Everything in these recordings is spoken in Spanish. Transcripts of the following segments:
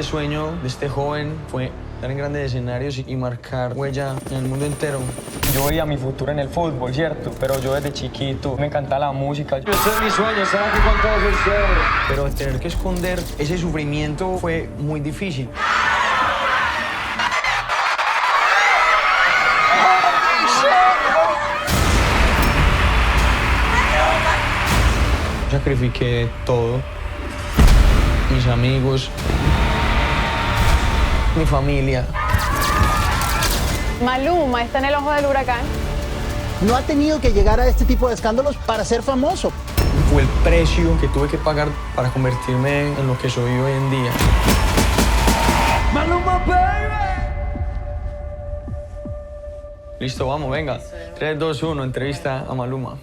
grande sueño de este joven fue estar en grandes escenarios y marcar huella en el mundo entero. Yo veía mi futuro en el fútbol, ¿cierto? Pero yo desde chiquito me encantaba la música. Ese es mi sueño, estar aquí con todos ustedes. Pero tener que esconder ese sufrimiento fue muy difícil. Sacrifiqué todo, mis amigos, mi familia. Maluma está en el ojo del huracán. No ha tenido que llegar a este tipo de escándalos para ser famoso. Fue el precio que tuve que pagar para convertirme en lo que soy hoy en día. ¡Maluma, baby! Listo, vamos, venga. 3, 2, 1, entrevista a Maluma.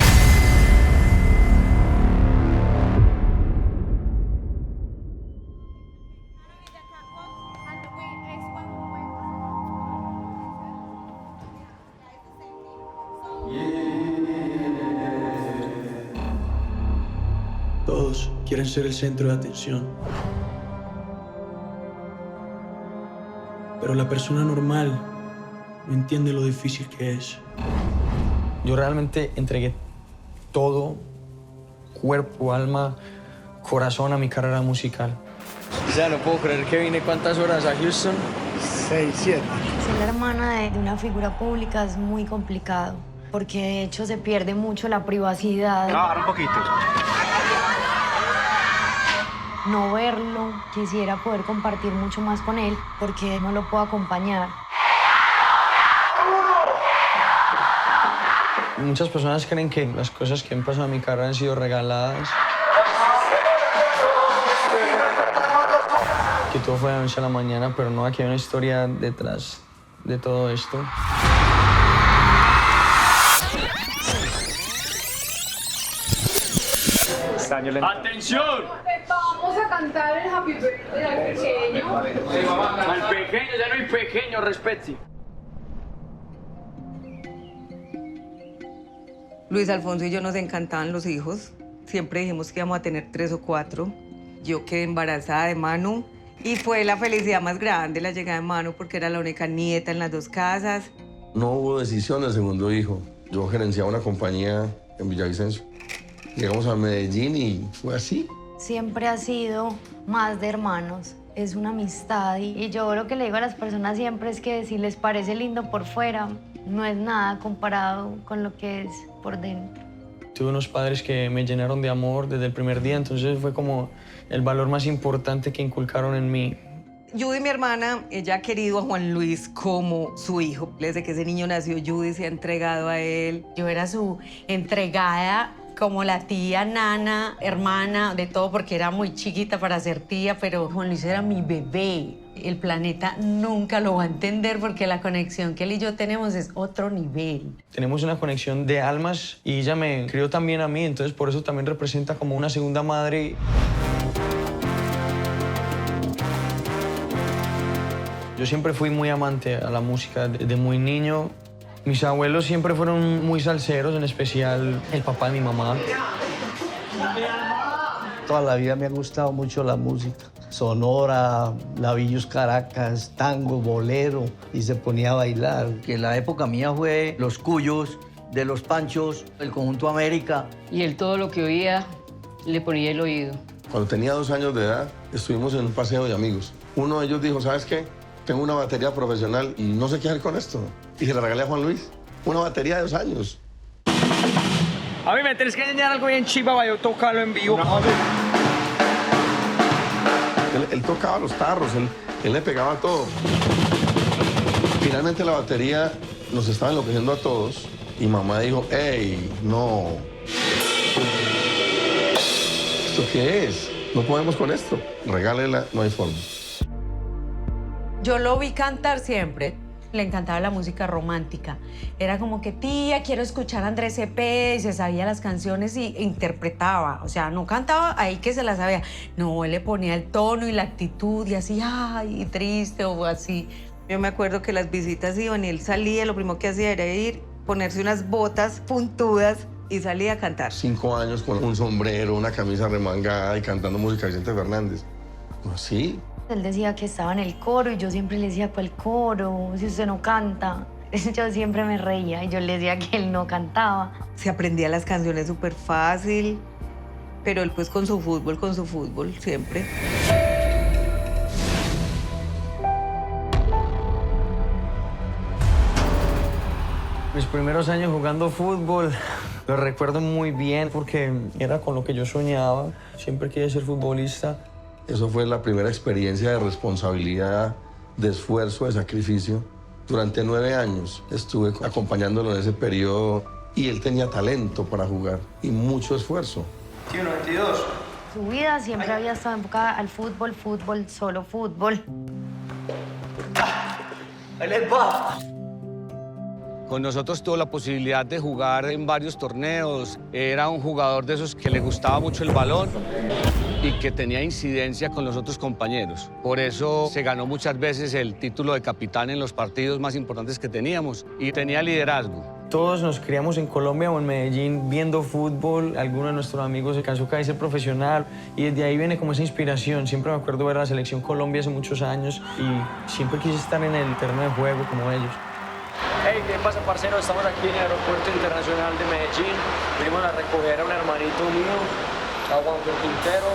Todos quieren ser el centro de atención. Pero la persona normal no entiende lo difícil que es. Yo realmente entregué todo, cuerpo, alma, corazón a mi carrera musical. O sea, no puedo creer que vine cuántas horas a Houston. 6, 7. Ser la hermana de una figura pública es muy complicado, porque de hecho se pierde mucho la privacidad. Bajar un poquito. No verlo, quisiera poder compartir mucho más con él, porque no lo puedo acompañar. Muchas personas creen que las cosas que han pasado en mi carrera han sido regaladas. Que todo fue de la noche a la mañana, pero no, aquí hay una historia detrás de todo esto. ¡Atención! Vamos a cantar el Happy Birthday al pequeño. Al pequeño, ya no hay pequeño, respete. Luis Alfonso y yo nos encantaban los hijos. Siempre dijimos que íbamos a tener 3 o 4. Yo quedé embarazada de Manu y fue la felicidad más grande la llegada de Manu porque era la única nieta en las 2 casas. No hubo decisión del segundo hijo. Yo gerenciaba una compañía en Villavicencio. Llegamos a Medellín y fue así. Siempre ha sido más de hermanos. Es una amistad y yo lo que le digo a las personas siempre es que si les parece lindo por fuera, no es nada comparado con lo que es por dentro. Tuve unos padres que me llenaron de amor desde el primer día, entonces fue como el valor más importante que inculcaron en mí. Judy, mi hermana, ella ha querido a Juan Luis como su hijo. Desde que ese niño nació, Judy se ha entregado a él. Yo era su entregada como la tía, nana, hermana, de todo, porque era muy chiquita para ser tía, pero Juan Luis era mi bebé. El planeta nunca lo va a entender porque la conexión que él y yo tenemos es otro nivel. Tenemos una conexión de almas y ella me crió también a mí, entonces por eso también representa como una segunda madre. Yo siempre fui muy amante a la música desde muy niño. Mis abuelos siempre fueron muy salseros, en especial el papá de mi mamá. Toda la vida me ha gustado mucho la música. Sonora, Lavillos Caracas, tango, bolero, y se ponía a bailar. Que la época mía fue Los Cuyos, de Los Panchos, el Conjunto América. Y él todo lo que oía le ponía el oído. Cuando tenía 2 años de edad, estuvimos en un paseo de amigos. Uno de ellos dijo, ¿sabes qué? Tengo una batería profesional y no sé qué hacer con esto. Y se la regalé a Juan Luis. Una batería de 2 años. A mí me tenés que enseñar algo bien chiva para yo tocarlo en vivo. Él tocaba los tarros, él le pegaba todo. Finalmente la batería nos estaba enloqueciendo a todos y mamá dijo, ¡ey, no! ¿Esto qué es? No podemos con esto. Regálela, no hay forma. Yo lo vi cantar siempre. Le encantaba la música romántica. Era como que, tía, quiero escuchar a Andrés Cepeda, y se sabía las canciones y interpretaba. O sea, no cantaba ahí que se las sabía. No, él le ponía el tono y la actitud y así, ay, triste o así. Yo me acuerdo que las visitas iban y él salía, lo primero que hacía era ir, ponerse unas botas puntudas y salía a cantar. 5 años con un sombrero, una camisa remangada y cantando música de Vicente Fernández. Así. Él decía que estaba en el coro y yo siempre le decía, ¿cuál coro? Si usted no canta. Yo siempre me reía y yo le decía que él no cantaba. Se aprendía las canciones súper fácil, pero él pues con su fútbol, siempre. Mis primeros años jugando fútbol los recuerdo muy bien porque era con lo que yo soñaba. Siempre quise ser futbolista. Eso fue la primera experiencia de responsabilidad, de esfuerzo, de sacrificio. Durante 9 años estuve acompañándolo en ese periodo y él tenía talento para jugar y mucho esfuerzo. 92. Su vida siempre había estado enfocada al fútbol, solo fútbol. ¡Ahí les va! Con nosotros tuvo la posibilidad de jugar en varios torneos. Era un jugador de esos que le gustaba mucho el balón y que tenía incidencia con los otros compañeros. Por eso se ganó muchas veces el título de capitán en los partidos más importantes que teníamos y tenía liderazgo. Todos nos criamos en Colombia o en Medellín viendo fútbol. Alguno de nuestros amigos se cansó de ser profesional y desde ahí viene como esa inspiración. Siempre me acuerdo ver a la Selección Colombia hace muchos años y siempre quise estar en el terreno de juego como ellos. Hey, ¿qué pasa, parcero? Estamos aquí en el Aeropuerto Internacional de Medellín. Venimos a recoger a un hermanito mío, a Juan Quintero,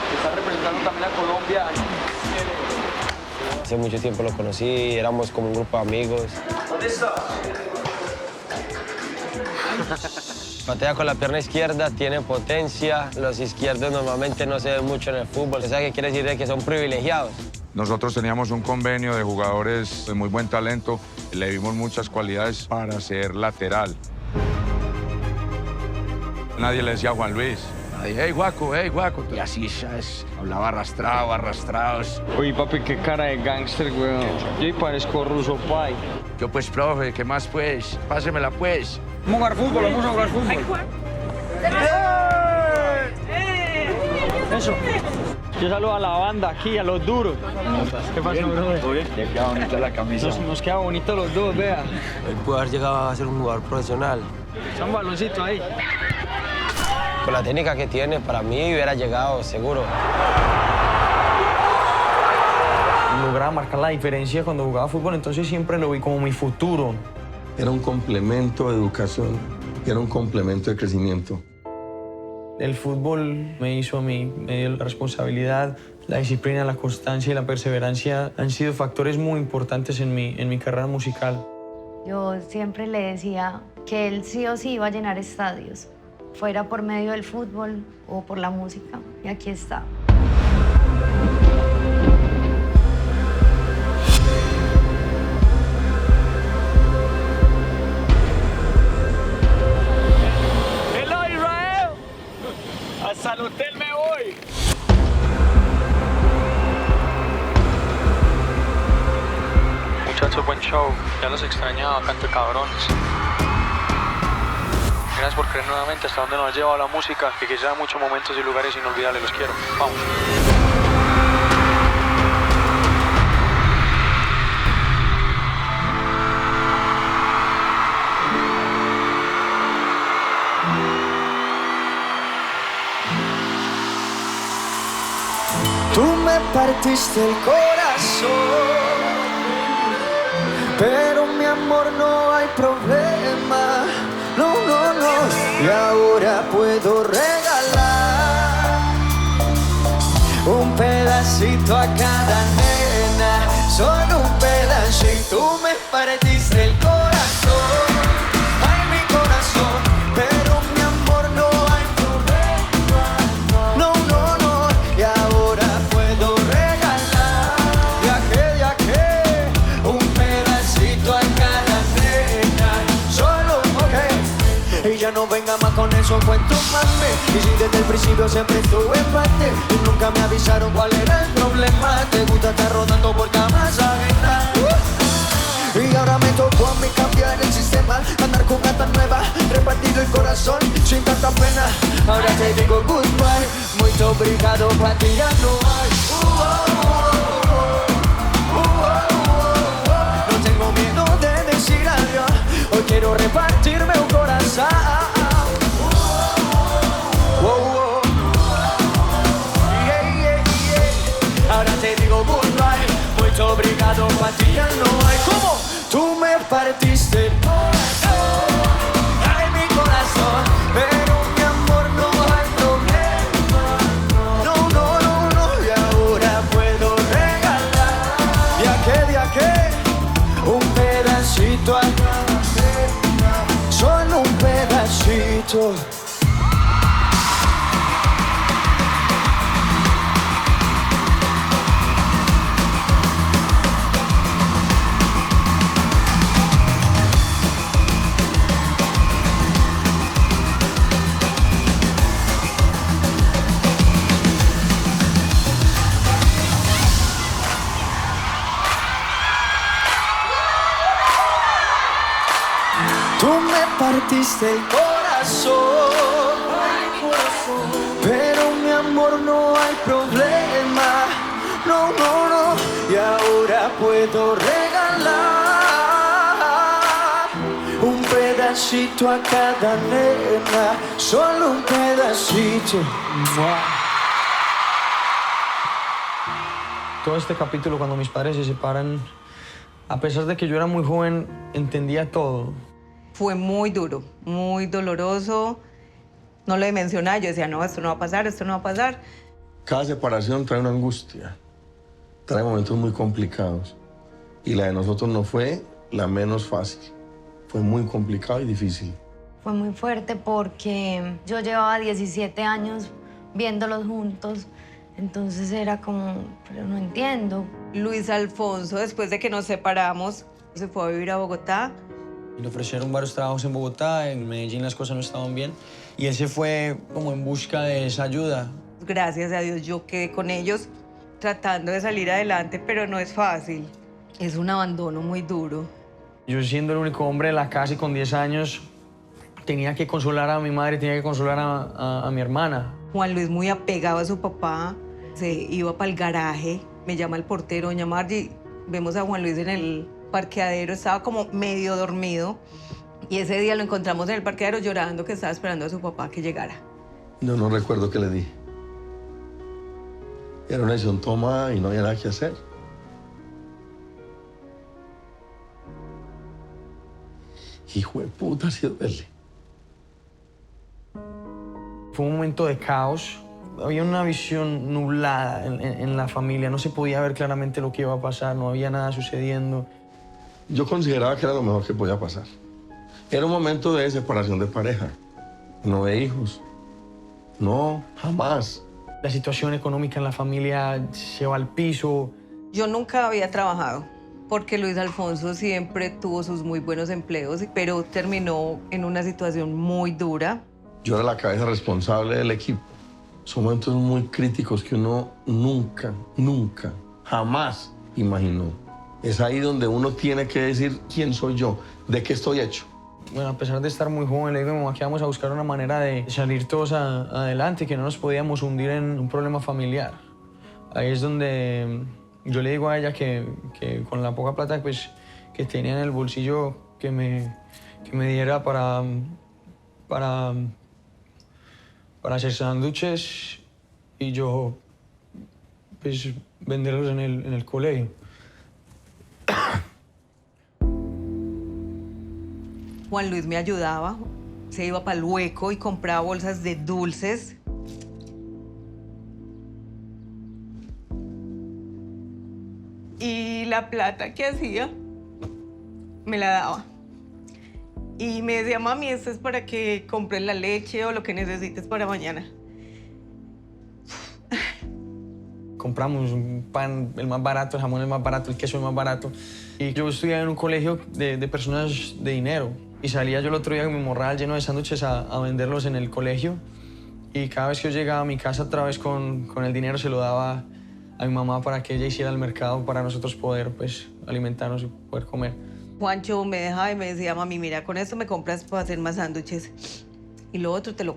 que está representando también a Colombia. Hace mucho tiempo lo conocí, éramos como un grupo de amigos. ¿Dónde está? Patea con la pierna izquierda, tiene potencia. Los izquierdos normalmente no se ven mucho en el fútbol. ¿Sabes qué quiere decir? Que son privilegiados. Nosotros teníamos un convenio de jugadores de muy buen talento. Le vimos muchas cualidades para ser lateral. Nadie le decía a Juan Luis. Hey, Guaco, hey, Guaco. Y así, ¿sabes? Hablaba arrastrados. Uy, papi, qué cara de gángster, weón. Yo parezco ruso, pai. Yo, pues, profe, ¿qué más, pues? Pásemela, pues. Vamos a jugar fútbol. Eso. Yo saludo a la banda aquí, a los duros. ¿Qué pasa, brother? ¿Todo bien? Le queda bonita la camisa. Nos queda bonito los dos, vea. Él pudo haber llegado a ser un jugador profesional. Echa un baloncito ahí. Con la técnica que tiene, para mí hubiera llegado seguro. Lograba marcar la diferencia cuando jugaba fútbol, entonces siempre lo vi como mi futuro. Era un complemento de educación, era un complemento de crecimiento. El fútbol me hizo a mí, me dio la responsabilidad, la disciplina, la constancia y la perseverancia han sido factores muy importantes en mi carrera musical. Yo siempre le decía que él sí o sí iba a llenar estadios, fuera por medio del fútbol o por la música, y aquí está. ¡Hasta el hotel me voy! Muchachos, buen show. Ya los extrañaba, canto de cabrones. Gracias por creer nuevamente hasta dónde nos ha llevado la música y que sean muchos momentos y lugares inolvidables. Los quiero. Vamos. Tú me partiste el corazón, pero mi amor no hay problema, no, no, no. Y ahora puedo regalar un pedacito a cada nena, solo un pedacito. Tú me partiste el corazón, ay mi corazón, pero mi amor no hay problema, no, no, no. Y ahora puedo regalar de que un pedacito a cada nena, solo, ok. Y ya no venga más con esos cuentos, mami. Y si desde el principio siempre estuve en parte y nunca me avisaron cuál era el problema. Te gusta estar rodando por camas ajenas. Y ahora me tocó a mí cambiar el sistema, andar con gatas nuevas, repartido el corazón sin tanta pena. Ahora te digo goodbye, muy obrigado, para ti ya no hay. No tengo miedo de decir adiós, hoy quiero repartirme un corazón. Yeah, yeah, yeah. Ahora te digo goodbye. partiste el corazón, ay mi corazón, pero mi amor no hay problema, no, no, no, no, y ahora puedo regalar, de aquel, un pedacito a cada cena, solo un pedacito. Tú me partiste el corazón, pero mi amor no hay problema, no, no, no, y ahora puedo regalar un pedacito a cada nena, solo un pedacito. Todo este capítulo, cuando mis padres se separan, a pesar de que yo era muy joven, entendía todo. Fue muy duro, muy doloroso. No lo mencionaba, yo decía, no, esto no va a pasar, esto no va a pasar. Cada separación trae una angustia, trae momentos muy complicados. Y la de nosotros no fue la menos fácil. Fue muy complicado y difícil. Fue muy fuerte porque yo llevaba 17 años viéndolos juntos. Entonces era como, pero no entiendo. Luis Alfonso, después de que nos separamos, se fue a vivir a Bogotá. Y le ofrecieron varios trabajos en Bogotá, en Medellín las cosas no estaban bien. Y él se fue como en busca de esa ayuda. Gracias a Dios yo quedé con ellos tratando de salir adelante, pero no es fácil. Es un abandono muy duro. Yo siendo el único hombre de la casa y con 10 años, tenía que consolar a mi madre, tenía que consolar a mi hermana. Juan Luis, muy apegado a su papá, se iba para el garaje, me llama el portero, doña Margie, vemos a Juan Luis en el parqueadero, estaba como medio dormido y ese día lo encontramos en el parqueadero llorando que estaba esperando a su papá que llegara. Yo no recuerdo qué le dije. Era una decisión tomada y no había nada que hacer. Hijo de puta, sí duele. Fue un momento de caos. Había una visión nublada en la familia. No se podía ver claramente lo que iba a pasar. No había nada sucediendo. Yo consideraba que era lo mejor que podía pasar. Era un momento de separación de pareja, no de hijos. No, jamás. La situación económica en la familia se va al piso. Yo nunca había trabajado porque Luis Alfonso siempre tuvo sus muy buenos empleos, pero terminó en una situación muy dura. Yo era la cabeza responsable del equipo. Son momentos muy críticos que uno nunca, jamás imaginó. Es ahí donde uno tiene que decir quién soy yo, de qué estoy hecho. Bueno, a pesar de estar muy joven, le digo a mi mamá que íbamos a buscar una manera de salir todos adelante, que no nos podíamos hundir en un problema familiar. Ahí es donde yo le digo a ella que con la poca plata pues, que tenía en el bolsillo que me diera para hacer sándwiches y yo pues, venderlos en el colegio. Juan Luis me ayudaba, se iba para el hueco y compraba bolsas de dulces. Y la plata que hacía, me la daba. Y me decía, mami, esto es para que compres la leche o lo que necesites para mañana. Compramos un pan el más barato, el jamón el más barato, el queso el más barato. Y yo estudiaba en un colegio de personas de dinero. Y salía yo el otro día con mi morral lleno de sándwiches a venderlos en el colegio. Y cada vez que yo llegaba a mi casa otra vez con el dinero se lo daba a mi mamá para que ella hiciera el mercado para nosotros poder pues, alimentarnos y poder comer. Juancho me dejaba y me decía, mami, mira, con esto me compras para hacer más sándwiches. Y lo otro te lo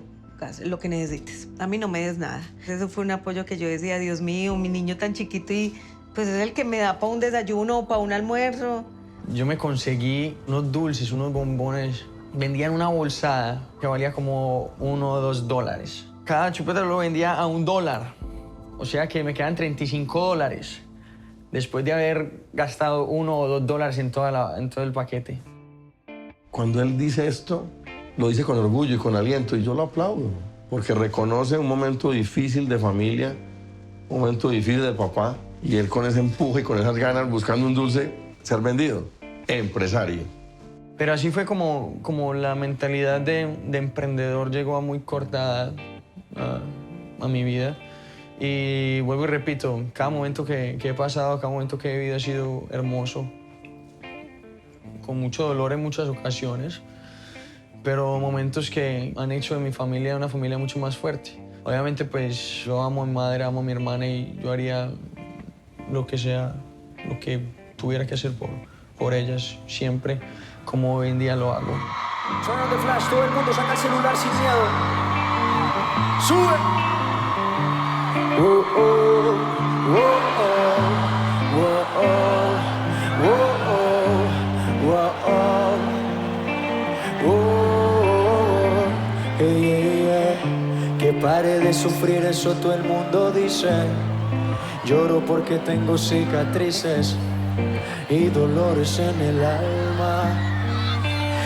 que necesites. A mí no me des nada. Eso fue un apoyo que yo decía, Dios mío, mi niño tan chiquito y pues es el que me da para un desayuno o para un almuerzo. Yo me conseguí unos dulces, unos bombones. Vendían una bolsada que valía como $1 o $2. Cada chupeta lo vendía a $1. O sea que me quedan $35. después de haber gastado $1 o $2 en todo el paquete. Cuando él dice esto, lo dice con orgullo y con aliento, y yo lo aplaudo, porque reconoce un momento difícil de familia, un momento difícil de papá, y él con ese empuje y con esas ganas, buscando un dulce, ser vendido, empresario. Pero así fue como la mentalidad de emprendedor llegó a muy corta edad a mi vida. Y vuelvo y repito, cada momento que he pasado, cada momento que he vivido ha sido hermoso, con mucho dolor en muchas ocasiones, pero momentos que han hecho de mi familia una familia mucho más fuerte. Obviamente, pues yo amo a mi madre, amo a mi hermana y yo haría lo que sea, lo que tuviera que hacer por ellas siempre, como hoy en día lo hago. Suena de flash, todo el mundo saca el celular sin miedo. ¡Sube! Oh, oh, oh, oh, oh, oh, oh, oh, oh, oh, yeah, yeah. Que pare de sufrir, eso todo el mundo dice. Lloro porque tengo cicatrices y dolores en el alma.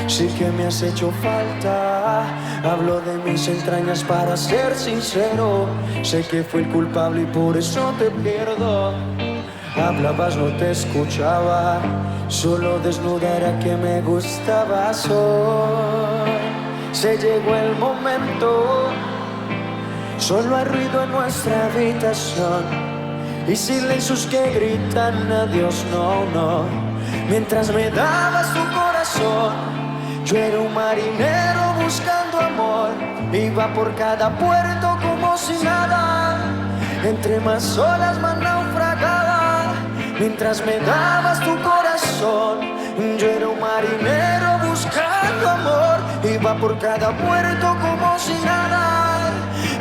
Sí que me has hecho falta. Hablo de mis entrañas para ser sincero. Sé que fui el culpable y por eso te pierdo. Hablabas, no te escuchaba. Solo desnuda era que me gustabas hoy. Se llegó el momento. Solo hay ruido en nuestra habitación y silencios que gritan adiós, no, no. Mientras me dabas tu corazón, yo era un marinero buscando amor. Iba por cada puerto como si nada. Entre más olas más naufragaba. Mientras me dabas tu corazón, yo era un marinero buscando amor. Iba por cada puerto como si nada.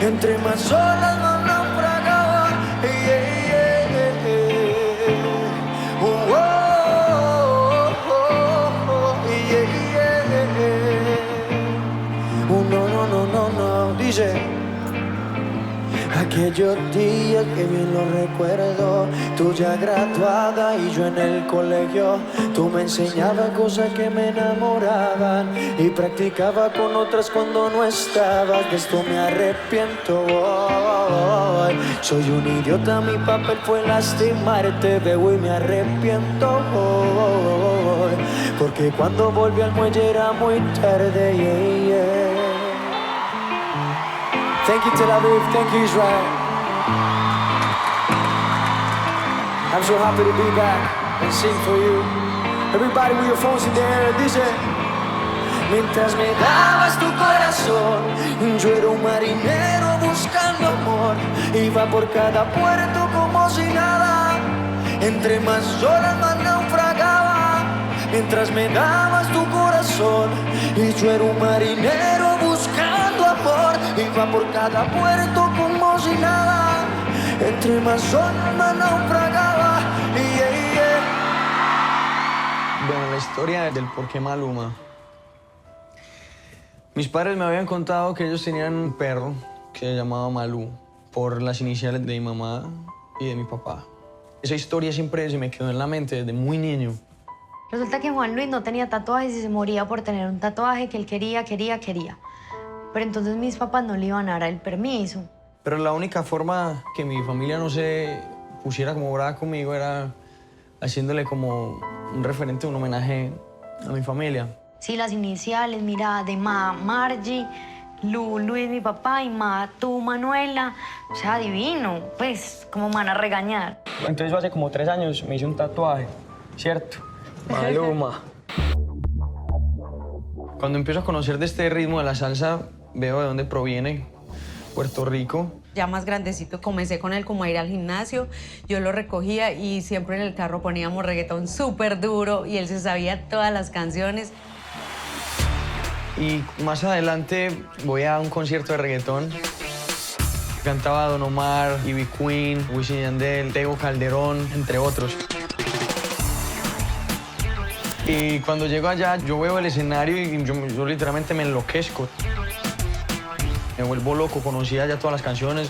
Entre más olas más naufragaba. No, dice. Aquellos días que bien lo recuerdo, tú ya graduada y yo en el colegio. Tú me enseñabas cosas que me enamoraban y practicaba con otras cuando no estabas. De esto me arrepiento hoy. Soy un idiota, mi papel fue lastimarte, veo y me arrepiento hoy. Porque cuando volví al muelle era muy tarde, yeah, yeah. Thank you, Tel Aviv. Thank you, Israel. I'm so happy to be back and sing for you. Everybody with your phones in the air, dice. Mientras me dabas tu corazón, yo era un marinero buscando amor. Iba por cada puerto como si nada. Entre más olas más naufragaba. Mientras me dabas tu corazón, y yo era un marinero buscando amor. Iba por cada puerto como si nada. Entre más olas más naufragaba. Yeah, yeah. Bueno, la historia del por qué Maluma. Mis padres me habían contado que ellos tenían un perro que se llamaba Malú, por las iniciales de mi mamá y de mi papá. Esa historia siempre se me quedó en la mente desde muy niño. Resulta que Juan Luis no tenía tatuajes y se moría por tener un tatuaje que él quería. Pero entonces mis papás no le iban a dar el permiso. Pero la única forma que mi familia no se pusiera como brava conmigo era haciéndole como un referente, un homenaje a mi familia. Sí, las iniciales, mira, de Ma, Margie, Lu, Luis, mi papá, y Ma, tú, Manuela. O sea, divino, pues, ¿cómo me van a regañar? Entonces yo hace como 3 años me hice un tatuaje, ¿cierto? Maluma. Cuando empiezo a conocer de este ritmo de la salsa, veo de dónde proviene, Puerto Rico. Ya más grandecito comencé con él como a ir al gimnasio, yo lo recogía y siempre en el carro poníamos reggaetón súper duro y él se sabía todas las canciones. Y más adelante voy a un concierto de reggaetón. Cantaba Don Omar, Ivy Queen, Wisin y Yandel, Tego Calderón, entre otros. Y cuando llego allá, yo veo el escenario y yo literalmente me enloquezco. Me vuelvo loco, conocía ya todas las canciones.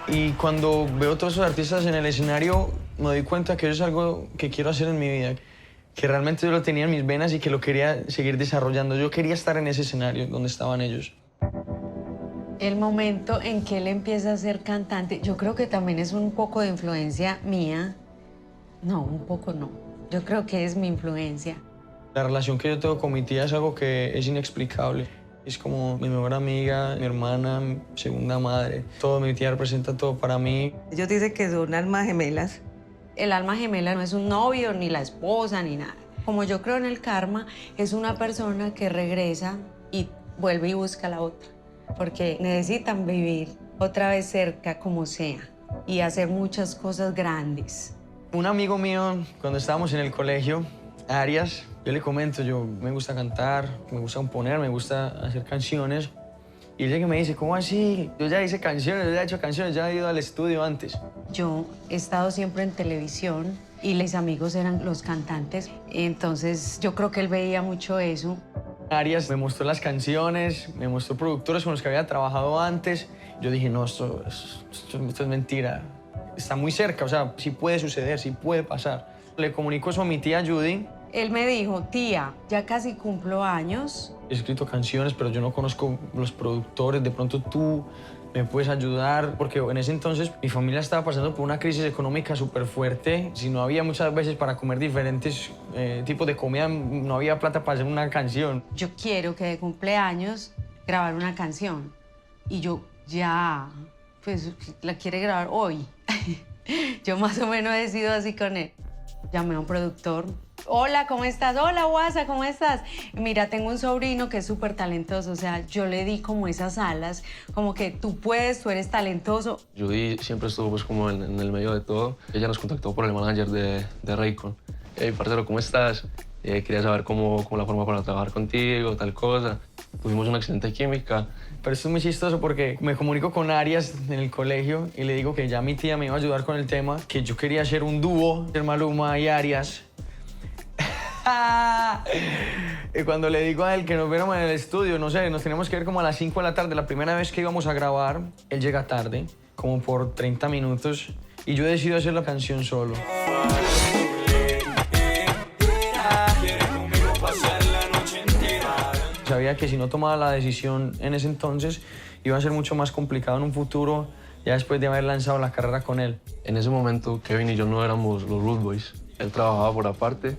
Y cuando veo todos esos artistas en el escenario, me doy cuenta que eso es algo que quiero hacer en mi vida, que realmente yo lo tenía en mis venas y que lo quería seguir desarrollando. Yo quería estar en ese escenario donde estaban ellos. El momento en que él empieza a ser cantante, yo creo que también es un poco de influencia mía. No, un poco no. Yo creo que es mi influencia. La relación que yo tengo con mi tía es algo que es inexplicable. Es como mi mejor amiga, mi hermana, mi segunda madre. Todo, mi tía representa todo para mí. Ellos dicen que son almas gemelas. El alma gemela no es un novio, ni la esposa, ni nada. Como yo creo en el karma, es una persona que regresa y vuelve y busca a la otra. Porque necesitan vivir otra vez cerca, como sea, y hacer muchas cosas grandes. Un amigo mío, cuando estábamos en el colegio, Arias, yo le comento, yo me gusta cantar, me gusta componer, me gusta hacer canciones. Y él llega y me dice, ¿cómo así? Yo ya hice canciones, yo ya he hecho canciones, ya he ido al estudio antes. Yo he estado siempre en televisión y mis amigos eran los cantantes. Entonces yo creo que él veía mucho eso. Arias me mostró las canciones, me mostró productores con los que había trabajado antes. Yo dije, no, esto es mentira. Está muy cerca, o sea, sí puede suceder, sí puede pasar. Le comunico eso a mi tía Judy. Él me dijo, tía, ya casi cumplo años. He escrito canciones, pero yo no conozco los productores. De pronto tú me puedes ayudar, porque en ese entonces mi familia estaba pasando por una crisis económica súper fuerte. Si no había muchas veces para comer diferentes tipos de comida, no había plata para hacer una canción. Yo quiero que de cumpleaños grabar una canción. Y yo ya, pues, la quiere grabar hoy. Yo más o menos he sido así con él. Llamé a un productor. Hola, ¿cómo estás? Hola, Guasa, ¿cómo estás? Mira, tengo un sobrino que es súper talentoso. O sea, yo le di como esas alas, como que tú puedes, tú eres talentoso. Judy siempre estuvo pues como en el medio de todo. Ella nos contactó por el manager de Raycon. Hey, parcero, ¿cómo estás? Quería saber cómo la forma para trabajar contigo, tal cosa. Tuvimos una excelente química. Pero esto es muy chistoso porque me comunico con Arias en el colegio y le digo que ya mi tía me iba a ayudar con el tema, que yo quería hacer un dúo de Maluma y Arias. Y cuando le digo a él que nos viéramos en el estudio, no sé, nos teníamos que ver como a las 5 de la tarde. La primera vez que íbamos a grabar, él llega tarde, como por 30 minutos, y yo decido hacer la canción solo. Sabía que si no tomaba la decisión en ese entonces, iba a ser mucho más complicado en un futuro, ya después de haber lanzado la carrera con él. En ese momento, Kevin y yo no éramos los Rude Boys. Él trabajaba por aparte,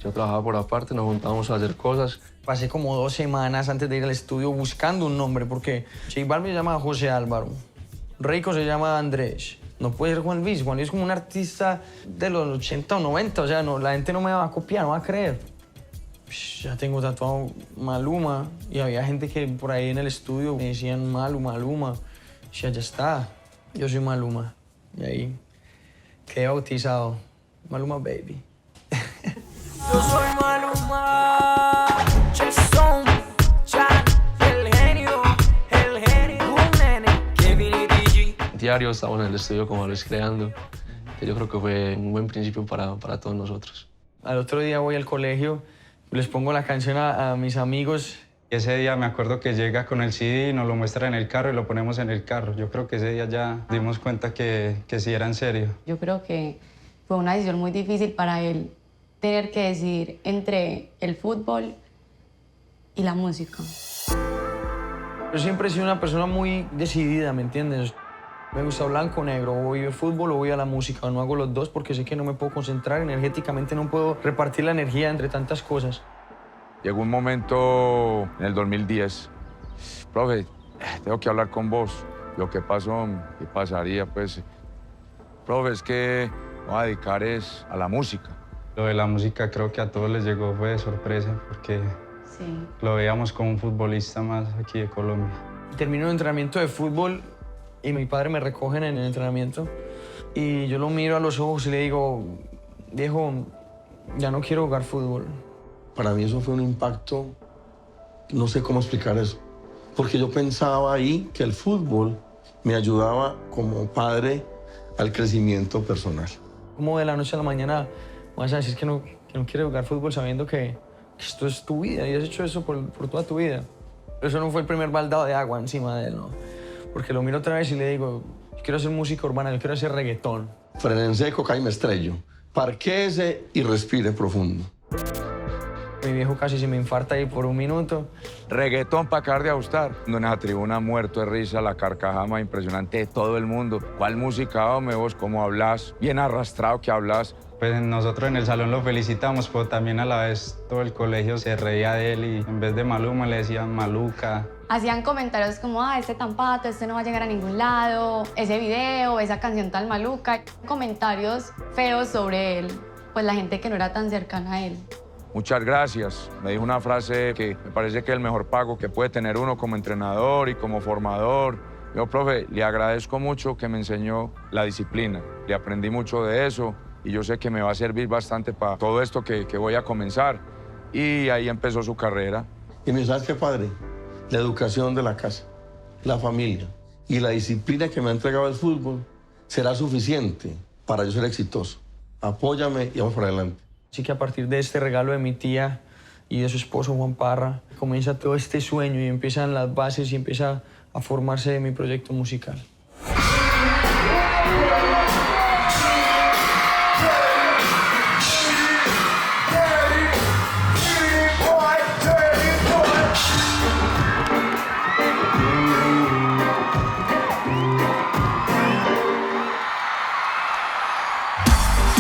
yo trabajaba por aparte, nos juntábamos a hacer cosas. Pasé como 2 semanas antes de ir al estudio buscando un nombre, porque J Balvin se llama José Álvaro, Raycon se llama Andrés. No puede ser Juan Luis. Juan Luis es como un artista de los 80 o 90, o sea, no, la gente no me va a copiar, no va a creer. Ya tengo tatuado Maluma y había gente que por ahí en el estudio me decían Maluma. Ya está, yo soy Maluma. Y ahí quedé bautizado. Maluma Baby. Yo soy Maluma, Chesson, Chan, el genio, un nene, Kevin y DJ. Diario estábamos en el estudio como Luis creando, que yo creo que fue un buen principio para todos nosotros. Al otro día voy al colegio, les pongo la canción a mis amigos. Ese día me acuerdo que llega con el CD y nos lo muestra en el carro y lo ponemos en el carro. Yo creo que ese día ya dimos cuenta que sí era en serio. Yo creo que fue una decisión muy difícil para él tener que decidir entre el fútbol y la música. Yo siempre he sido una persona muy decidida, ¿me entiendes? Me gusta blanco o negro, o voy al fútbol o voy a la música. No hago los dos porque sé que no me puedo concentrar energéticamente, no puedo repartir la energía entre tantas cosas. Llegó un momento en el 2010. Profe, tengo que hablar con vos. Lo que pasó, ¿qué pasaría? Pues, profe, es que me voy a dedicar a la música. Lo de la música creo que a todos les llegó fue de sorpresa porque lo veíamos como un futbolista más aquí de Colombia. Termino un entrenamiento de fútbol y mi padre me recoge en el entrenamiento y yo lo miro a los ojos y le digo, viejo, ya no quiero jugar fútbol. Para mí eso fue un impacto, no sé cómo explicar eso, porque yo pensaba ahí que el fútbol me ayudaba como padre al crecimiento personal. Como de la noche a la mañana vas a decir que no quieres jugar fútbol sabiendo que esto es tu vida y has hecho eso por toda tu vida. Eso no fue el primer baldado de agua encima de él, ¿no? Porque lo miro otra vez y le digo, Yo quiero hacer música urbana, yo quiero hacer reggaetón. Frene en seco, cae y me estrello. Parquéese y respire profundo. Mi viejo casi se me infarta ahí por un minuto. Reggaetón para acabar de ajustar. En esa tribuna muerto de risa, la carcajada más impresionante de todo el mundo. ¿Cuál música, hombre, vos? ¿Cómo hablas? Bien arrastrado que hablas. Pues nosotros en el salón lo felicitamos, pero también a la vez todo el colegio se reía de él y en vez de Maluma le decían Maluca. Hacían comentarios como, este tan pato, este no va a llegar a ningún lado, ese video, esa canción tan maluca. Comentarios feos sobre él, pues la gente que no era tan cercana a él. Muchas gracias. Me dijo una frase que me parece que es el mejor pago que puede tener uno como entrenador y como formador. Yo, profe, le agradezco mucho que me enseñó la disciplina. Le aprendí mucho de eso y yo sé que me va a servir bastante para todo esto que voy a comenzar. Y ahí empezó su carrera. Y me ¿sabes qué, padre? La educación de la casa, la familia y la disciplina que me ha entregado el fútbol será suficiente para yo ser exitoso. Apóyame y vamos por adelante. Así que a partir de este regalo de mi tía y de su esposo Juan Parra, comienza todo este sueño y empiezan las bases y empieza a formarse mi proyecto musical.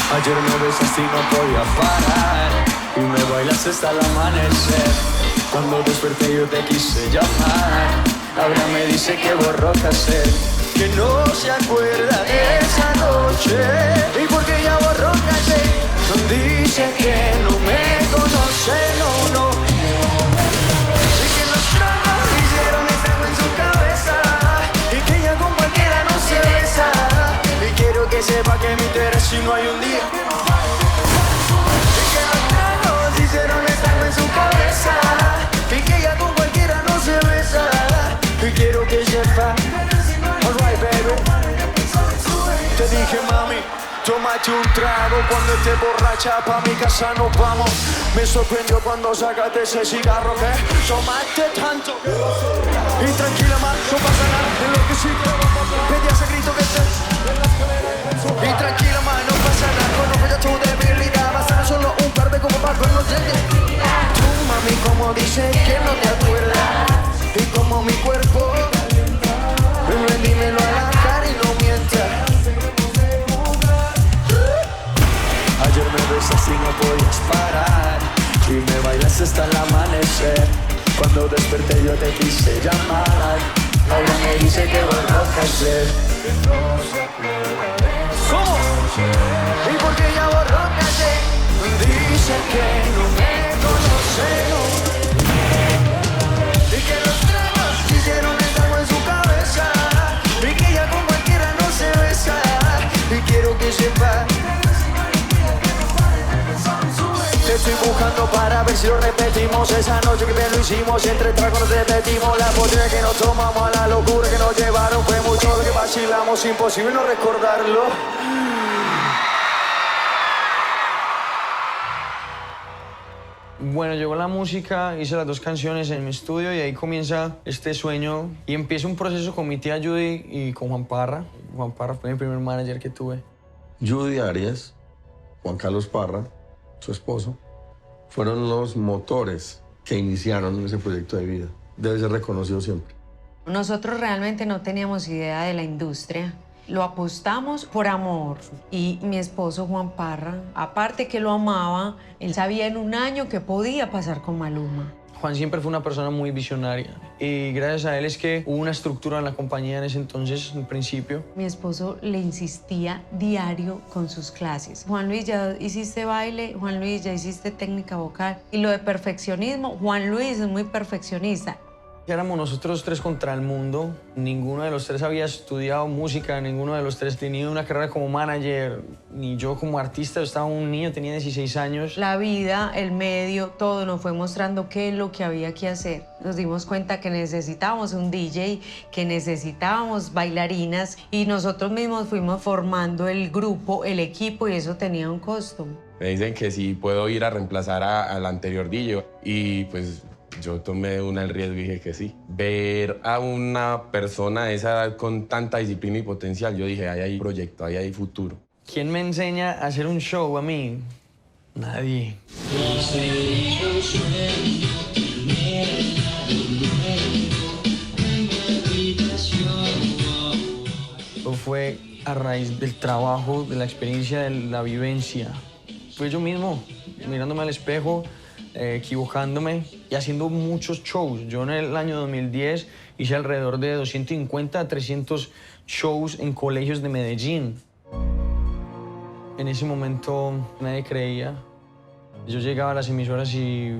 Ayer me besaste y no podía parar y me bailaste hasta el amanecer. Cuando desperté yo te quise llamar. Ahora me dice que borró cassette, que no se acuerda de esa noche. Y porque ya borró cassette, dice que no me conoce, no. Y que los tragos hicieron estrago en su cabeza y que ya con cualquiera no se besa. Y quiero que sepa que me interesa si no hay un día que no y que los tragos hicieron estrago en su cabeza y que ya con cualquiera no se besa. Y quiero que sepa, alright baby. Te dije mami, tómate un trago cuando esté borracha, pa' mi casa nos vamos. Me sorprendió cuando sacaste ese cigarro que tomaste tanto. Y tranquila más, no pasa nada, en lo que sí pedí ese grito que te. Y tranquila más, no pasa nada, conozco tu debilidad. Bastaron solo un par de copas para conocerte. Tú mami como dices que no te acuerdas y como mi cuerpo. Dímelo a la cara y no mientas. Ayer me besaste y no podías parar y me bailaste hasta el amanecer. Cuando desperté yo te quise llamar. Ahora me dice que borró cassette. ¿Cómo? ¿Y por qué ya borró cassette? Dice que no me conoce, y que los tragos hicieron estrago en su cabeza y que ya con cualquiera no se besa. Y quiero que sepa, te estoy buscando para ver si lo repetimos. Esa noche que bien lo hicimos, entre tragos nos repetimos. La botella que nos tomamos, a la locura que nos llevaron. Fue mucho lo que vacilamos, imposible no recordarlo. Bueno, llegó la música, hice las 2 canciones en mi estudio y ahí comienza este sueño. Y empieza un proceso con mi tía Judy y con Juan Parra. Juan Parra fue mi primer manager que tuve. Judy Arias, Juan Carlos Parra, su esposo, fueron los motores que iniciaron ese proyecto de vida. Debe ser reconocido siempre. Nosotros realmente no teníamos idea de la industria. Lo apostamos por amor. Y mi esposo Juan Parra, aparte que lo amaba, él sabía en un año que podía pasar con Maluma. Juan siempre fue una persona muy visionaria y gracias a él es que hubo una estructura en la compañía en ese entonces, en principio. Mi esposo le insistía diario con sus clases. Juan Luis, ya hiciste baile, Juan Luis, ya hiciste técnica vocal. Y lo de perfeccionismo, Juan Luis es muy perfeccionista. Éramos nosotros 3 contra el mundo. Ninguno de los 3 había estudiado música, ninguno de los 3 tenía una carrera como manager, ni yo como artista. Yo estaba un niño, tenía 16 años. La vida, el medio, todo nos fue mostrando qué es lo que había que hacer. Nos dimos cuenta que necesitábamos un DJ, que necesitábamos bailarinas y nosotros mismos fuimos formando el grupo, el equipo y eso tenía un costo. Me dicen que si puedo ir a reemplazar al anterior DJ y pues Yo tomé el riesgo y dije que sí. Ver a una persona de esa edad con tanta disciplina y potencial, yo dije, ahí hay proyecto, ahí hay futuro. ¿Quién me enseña a hacer un show a mí? Nadie. Eso fue a raíz del trabajo, de la experiencia, de la vivencia. Fue yo mismo, mirándome al espejo, equivocándome y haciendo muchos shows. Yo en el año 2010 hice alrededor de 250 a 300 shows en colegios de Medellín. En ese momento nadie creía. Yo llegaba a las emisoras y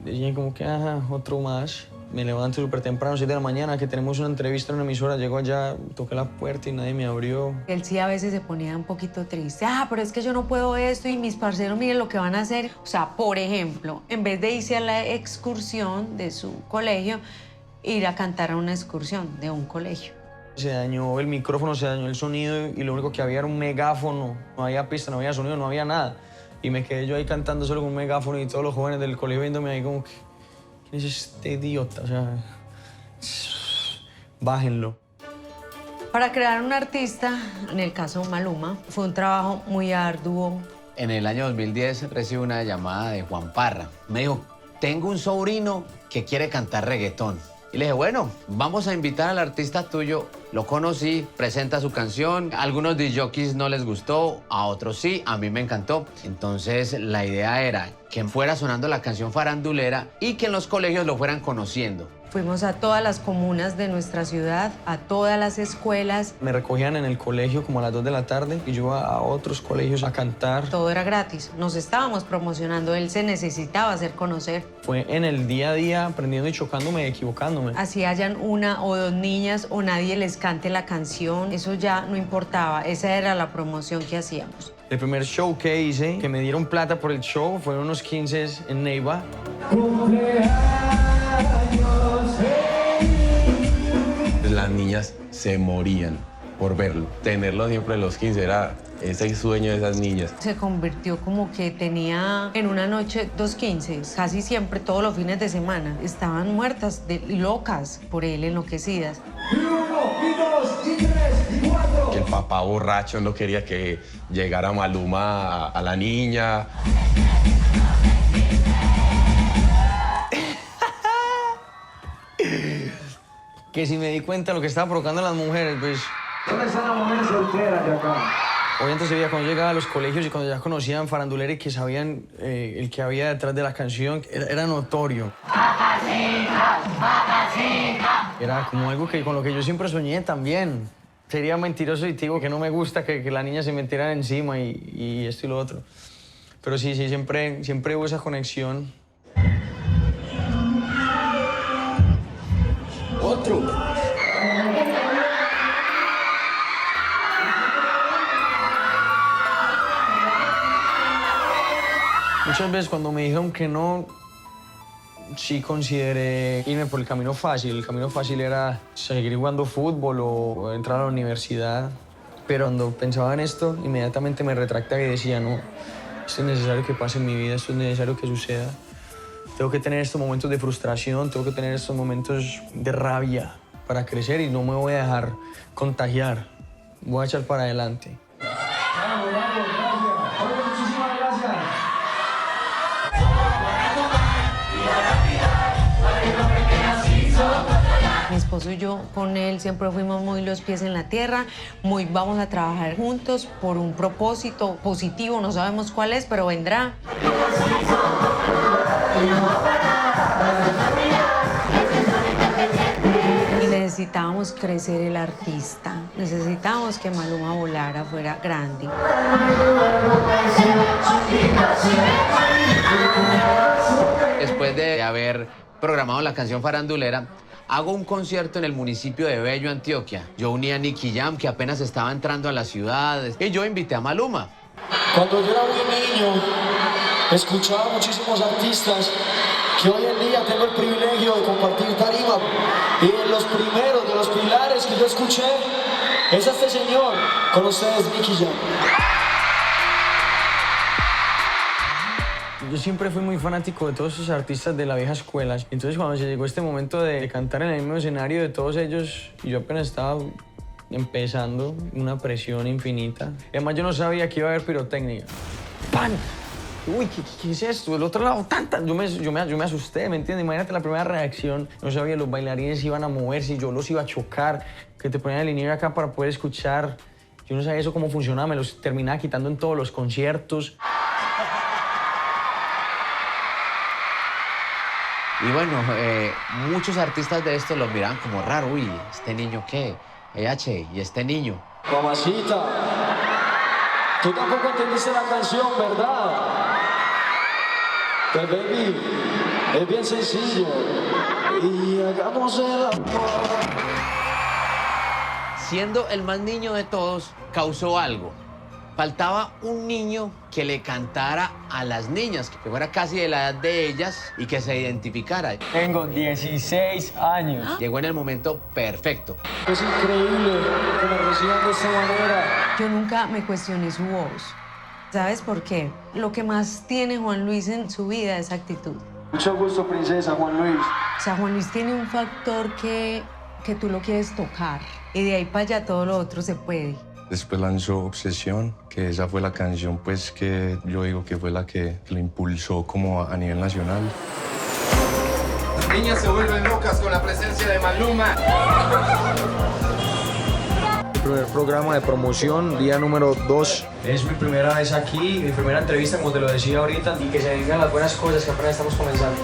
decían como que, ajá, otro más. Me levanto súper temprano, 7 de la mañana, que tenemos una entrevista en una emisora. Llego allá, toqué la puerta y nadie me abrió. Él sí a veces se ponía un poquito triste. Pero es que yo no puedo esto y mis parceros miren lo que van a hacer. O sea, por ejemplo, en vez de irse a la excursión de su colegio, ir a cantar a una excursión de un colegio. Se dañó el micrófono, se dañó el sonido y lo único que había era un megáfono. No había pista, no había sonido, no había nada. Y me quedé yo ahí cantando solo con un megáfono y todos los jóvenes del colegio viéndome ahí como que... ¿Quién es este idiota? O sea... Bájenlo. Para crear un artista, en el caso de Maluma, fue un trabajo muy arduo. En el año 2010 recibí una llamada de Juan Parra. Me dijo, tengo un sobrino que quiere cantar reggaetón. Y le dije, bueno, vamos a invitar al artista tuyo. Lo conocí, presenta su canción. A algunos disjockeys no les gustó, a otros sí, a mí me encantó. Entonces la idea era que fuera sonando la canción farandulera y que en los colegios lo fueran conociendo. Fuimos a todas las comunas de nuestra ciudad, a todas las escuelas. Me recogían en el colegio como a las 2 de la tarde y yo iba a otros colegios a cantar. Todo era gratis, nos estábamos promocionando, él se necesitaba hacer conocer. Fue en el día a día aprendiendo y chocándome y equivocándome. Así hayan una o dos niñas o nadie les cante la canción, eso ya no importaba, esa era la promoción que hacíamos. El primer show que hice, que me dieron plata por el show, fueron unos 15 en Neiva. Las niñas se morían por verlo. Tenerlo siempre en los 15 era ese sueño de esas niñas. Se convirtió como que tenía en una noche 2 15, casi siempre todos los fines de semana. Estaban muertas, locas por él, enloquecidas. 1, 2, 3, 4. Que el papá borracho no quería que llegara Maluma a la niña. Que si me di cuenta de lo que estaba provocando a las mujeres, pues... ¿Dónde están las mujeres solteras de acá? Obviamente se veía cuando llegaba a los colegios y cuando ya conocían farandulera y que sabían el que había detrás de la canción, era notorio. Era como algo que, con lo que yo siempre soñé también. Sería mentiroso y te digo que no me gusta que la niña se metiera encima y esto y lo otro. Pero sí, siempre hubo esa conexión. Otro. Muchas veces cuando me dijeron que no, sí consideré irme por el camino fácil. El camino fácil era seguir jugando fútbol o entrar a la universidad. Pero cuando pensaba en esto, inmediatamente me retractaba y decía, no, esto es necesario que pase en mi vida, esto es necesario que suceda. Tengo que tener estos momentos de frustración, tengo que tener estos momentos de rabia para crecer y no me voy a dejar contagiar. Voy a echar para adelante. Bravo, gracias. Oye, muchísimas gracias. Mi esposo y yo con él siempre fuimos muy los pies en la tierra, muy vamos a trabajar juntos por un propósito positivo, no sabemos cuál es, pero vendrá. Y necesitábamos crecer el artista, necesitábamos que Maluma volara, fuera grande. Después de haber programado la canción farandulera, hago un concierto en el municipio de Bello, Antioquia. Yo uní a Nicky Jam, que apenas estaba entrando a la ciudad, y yo invité a Maluma. Cuando yo era muy niño, escuchaba muchísimos artistas que hoy en día tengo el privilegio de compartir tarima. Y los primeros de los pilares que yo escuché es este señor, con ustedes, Nicky Jam. Yo siempre fui muy fanático de todos esos artistas de la vieja escuela. Entonces cuando se llegó este momento de cantar en el mismo escenario de todos ellos, y yo apenas estaba empezando, una presión infinita. Además yo no sabía que iba a haber pirotecnia. ¡Pan! Uy, ¿qué es esto? Del otro lado, tanta. Yo me asusté, ¿me entiendes? Imagínate la primera reacción. No sabía, los bailarines iban a moverse, yo los iba a chocar, que te ponían el liniero acá para poder escuchar. Yo no sabía eso cómo funcionaba, me los terminaba quitando en todos los conciertos. Y bueno, muchos artistas de esto los miran como raro. Uy, ¿este niño qué? ¿y este niño? Mamacita, tú tampoco entendiste la canción, ¿verdad? Pues baby, es bien sencillo. Y hagamos el amor. Siendo el más niño de todos, causó algo. Faltaba un niño que le cantara a las niñas, que fuera casi de la edad de ellas y que se identificara. Tengo 16 años. Llegó en el momento perfecto. Es increíble que me reciban de esta manera. Yo nunca me cuestioné su voz. ¿Sabes por qué? Lo que más tiene Juan Luis en su vida es actitud. Mucho gusto, princesa, Juan Luis. O sea, Juan Luis tiene un factor que tú lo quieres tocar. Y de ahí para allá todo lo otro se puede. Después lanzó Obsesión, que esa fue la canción pues que yo digo que fue la que lo impulsó como a nivel nacional. Las niñas se vuelven locas con la presencia de Maluma. El primer programa de promoción, día número 2. Es mi primera vez aquí, mi primera entrevista, como te lo decía ahorita, y que se vengan las buenas cosas que apenas estamos comenzando.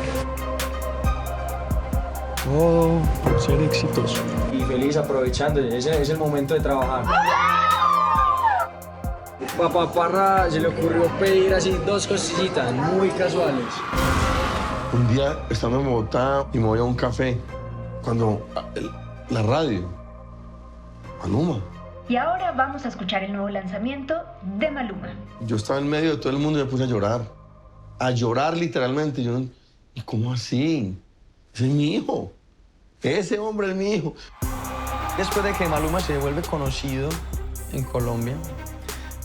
Todo por ser exitoso. Y feliz aprovechando, ese es el momento de trabajar. Papá Parra se le ocurrió pedir así 2 cosillitas muy casuales. Un día estando en Bogotá y me voy a un café, cuando la radio, Maluma. Y ahora vamos a escuchar el nuevo lanzamiento de Maluma. Yo estaba en medio de todo el mundo y me puse a llorar literalmente. Yo, ¿y cómo así? Ese es mi hijo, ese hombre es mi hijo. Después de que Maluma se vuelve conocido en Colombia,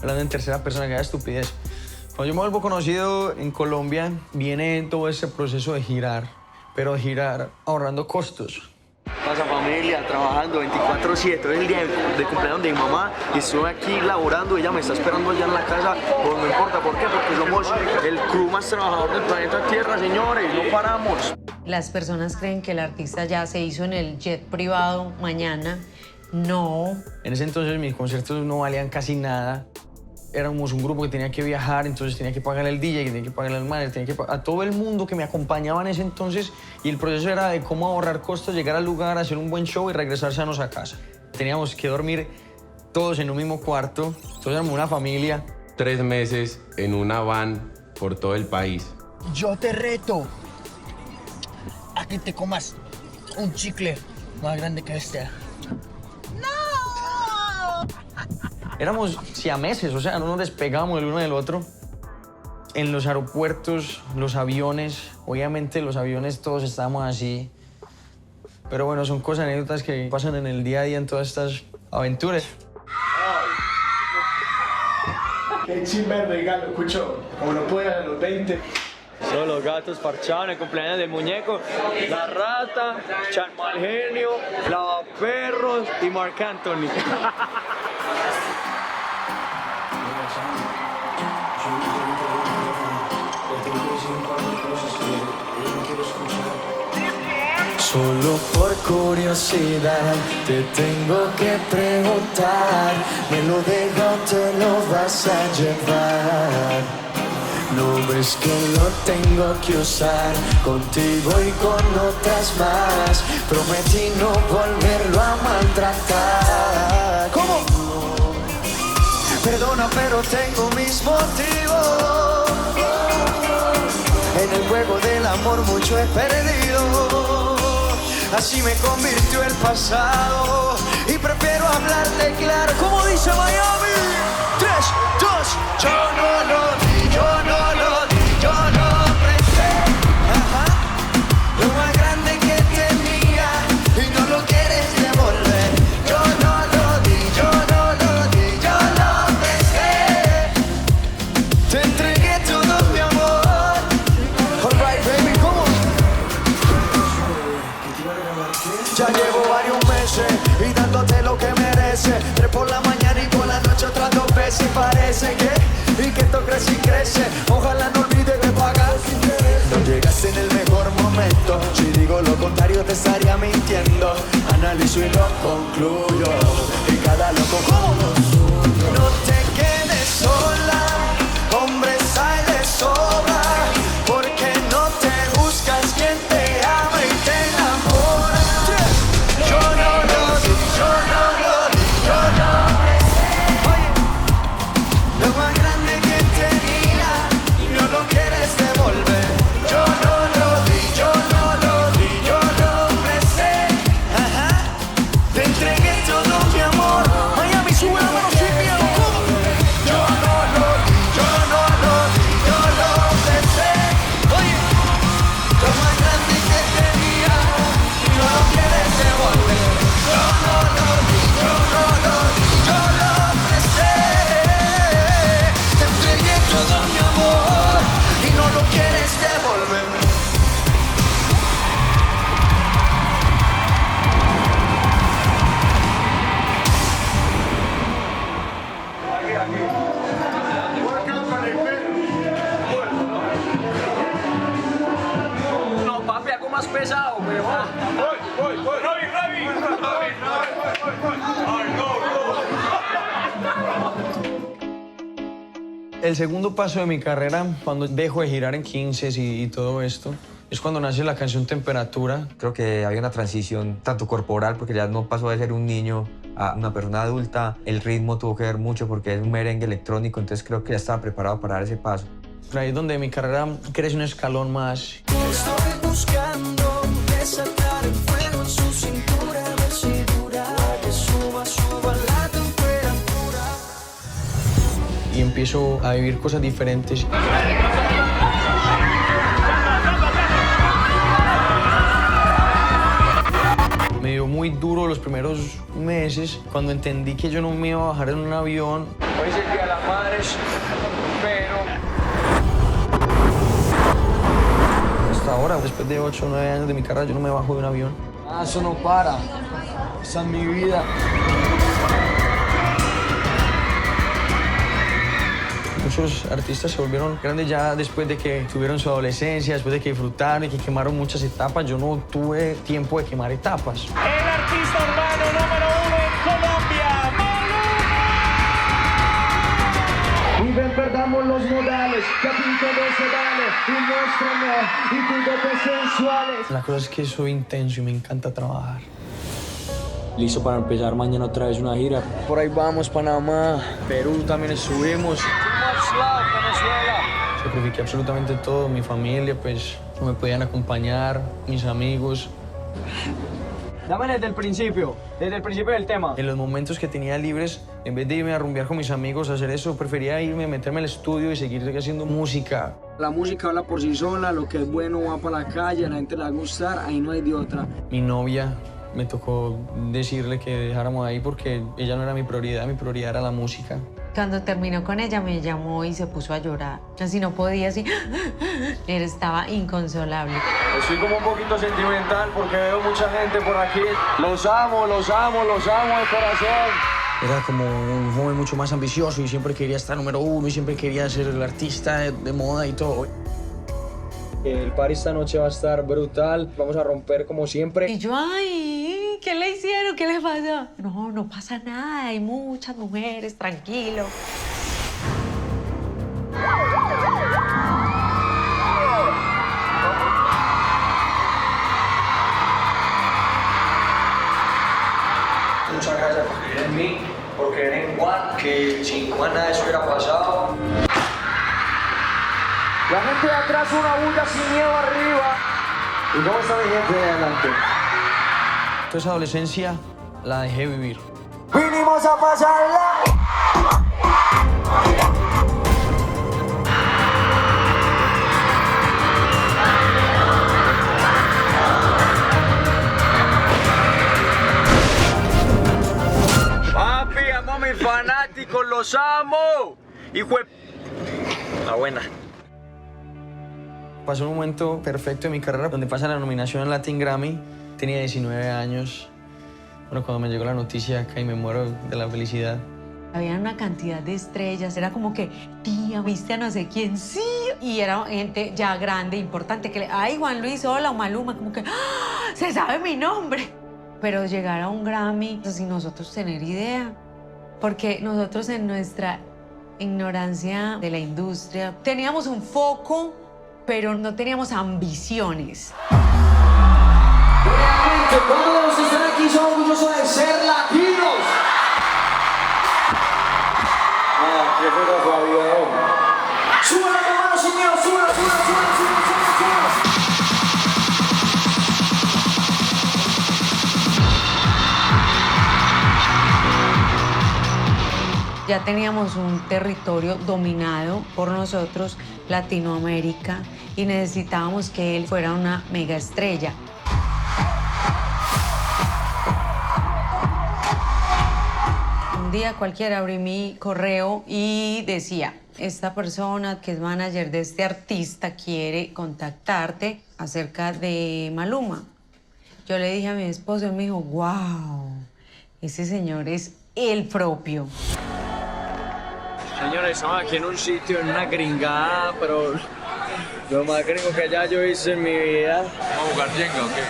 hablando en tercera persona, que era estupidez. Cuando yo me vuelvo conocido en Colombia, viene todo ese proceso de girar, pero girar ahorrando costos. Pasa familia, trabajando 24/7. Es el día de cumpleaños de mi mamá y estoy aquí laborando. Ella me está esperando allá en la casa, pues no importa. ¿Por qué? Porque somos el crew más trabajador del planeta Tierra, señores. No paramos. Las personas creen que el artista ya se hizo en el jet privado mañana. No. En ese entonces mis conciertos no valían casi nada. Éramos un grupo que tenía que viajar, entonces tenía que pagar el DJ, tenía que pagar el manager, tenía que pagar a todo el mundo que me acompañaba en ese entonces, y el proceso era de cómo ahorrar costos, llegar al lugar, hacer un buen show y regresar sanos a casa. Teníamos que dormir todos en un mismo cuarto, entonces éramos una familia. 3 meses en una van por todo el país. Yo te reto a que te comas un chicle más grande que este. Éramos siameses, o sea, no nos despegábamos el uno del otro. En los aeropuertos, los aviones, obviamente los aviones todos estábamos así. Pero bueno, son cosas, anécdotas que pasan en el día a día en todas estas aventuras. Qué chimba de regalo, escucho. Como no puede a los 20. Son los gatos parchados en el cumpleaños del muñeco, la rata, Chan Malgenio, Lavaperros y Marc Anthony. Solo por curiosidad te tengo que preguntar, ¿me lo dejo o te lo vas a llevar? ¿No ves que lo tengo que usar contigo y con otras más? Prometí no volverlo a maltratar. ¿Cómo? Perdona, pero tengo mis motivos. En el juego del amor mucho he perdido. Así me convirtió el pasado y prefiero hablarte claro. Como dice Miami. 3, 2, yo no lo di, yo no lo di, yo no presté. Ajá. Lo más grande que tenía y no lo quieres devolver. Yo no lo di, yo no lo di, yo lo presté. Te entregué todo mi amor crece. 3 por la mañana y por la noche otras 2 veces. Parece que esto crece y crece. Ojalá no olvides de pagar. No llegaste en el mejor momento. Si digo lo contrario te estaría mintiendo. Analizo y lo concluyo. Y cada loco con lo suyo. No te quedes sola. Hombres hay de sobra. Porque no te buscas quien te ama y te enamora. Yo no lo di, yo no lo di, yo no me sé. Oye, lo más grande que tenía y no lo quieres devolver. Yo no lo di, yo no lo di, yo no me sé. Ajá, te entregué todo mi amor. Miami, sube la mano sin miedo. Yo no lo di, yo no lo di, yo no me sé. Oye, lo más grande que tenía y no lo quieres devolver. Yo no lo di, yo no lo di, yo lo me sé. Te entregué todo mi amor y no lo quieres devolver. No, papi, algo más pesado, pero... El segundo paso de mi carrera, cuando dejo de girar en 15 y todo esto, es cuando nace la canción Temperatura. Creo que había una transición tanto corporal, porque ya no pasó de ser un niño a una persona adulta. El ritmo tuvo que ver mucho porque es un merengue electrónico, entonces creo que ya estaba preparado para dar ese paso. Ahí es donde mi carrera crece un escalón más. Estoy buscando desatar el fuego en su cintura, a ver si dura, que suba la temperatura. Y empiezo a vivir cosas diferentes. Me dio muy duro los primeros meses cuando entendí que yo no me iba a bajar en un avión. Hoy es el Día de las Madres, pero... Hasta ahora, después de 8 o 9 años de mi carrera, yo no me bajo de un avión. Eso no para. Esa es mi vida. Muchos artistas se volvieron grandes ya después de que tuvieron su adolescencia, después de que disfrutaron y que quemaron muchas etapas. Yo no tuve tiempo de quemar etapas. El artista urbano número 1 en Colombia, Maluma. Y ven, perdamos los modales, que aquí todo se vale. Y muéstrame, y tus dotes sensuales. La cosa es que soy intenso y me encanta trabajar. Listo para empezar mañana otra vez una gira. Por ahí vamos, Panamá, Perú también estuvimos. Sacrifiqué absolutamente todo, mi familia, pues no me podían acompañar, mis amigos. Dame desde el principio del tema. En los momentos que tenía libres, en vez de irme a rumbear con mis amigos a hacer eso, prefería irme a meterme al estudio y seguir haciendo música. La música habla por sí sola, lo que es bueno va para la calle, a la gente le va a gustar, ahí no hay de otra. Mi novia, me tocó decirle que dejáramos ahí porque ella no era mi prioridad era la música. Cuando terminó con ella me llamó y se puso a llorar. Así no podía, así. Él estaba inconsolable. Estoy como un poquito sentimental porque veo mucha gente por aquí. Los amo de corazón. Era como un joven mucho más ambicioso y siempre quería estar número 1 y siempre quería ser el artista de moda y todo. El party esta noche va a estar brutal, vamos a romper como siempre. Y yo, ay, ¿qué le hicieron? ¿Qué le pasó? No, no pasa nada, hay muchas mujeres, tranquilo. Muchas gracias por creer en mí, por creer en Juan, que sin Juan nada de eso hubiera pasado. La gente de atrás una bulla sin miedo arriba. ¿Y cómo está mi gente de adelante? Toda esa adolescencia la dejé vivir. Vinimos a pasarla. Papi, amo a mis fanáticos, los amo. Hijo de... La buena. Pasó un momento perfecto en mi carrera donde pasa la nominación al Latin Grammy. Tenía 19 años Bueno, cuando me llegó la noticia, casi me muero de la felicidad. Había una cantidad de estrellas, era como que, tía, ¿viste a no sé quién? Sí. Y era gente ya grande, importante, que ay, Juan Luis, hola, o Maluma, como que, ¡ah! Se sabe mi nombre. Pero llegar a un Grammy sin nosotros tener idea, porque nosotros en nuestra ignorancia de la industria teníamos un foco, pero no teníamos ambiciones. Realmente, todos están aquí son orgullosos de ser latinos. ¡Qué fotografía! ¡Suban las manos, señor! ¡Suban! Ya teníamos un territorio dominado por nosotros, Latinoamérica, y necesitábamos que él fuera una mega estrella. Un día cualquiera abrí mi correo y decía, esta persona que es manager de este artista quiere contactarte acerca de Maluma. Yo le dije a mi esposo, él me dijo, wow, ese señor es el propio. Señores, estamos aquí en un sitio, en una gringada, pero lo más gringo que ya yo hice en mi vida. ¿Vamos a jugar Jenga o qué?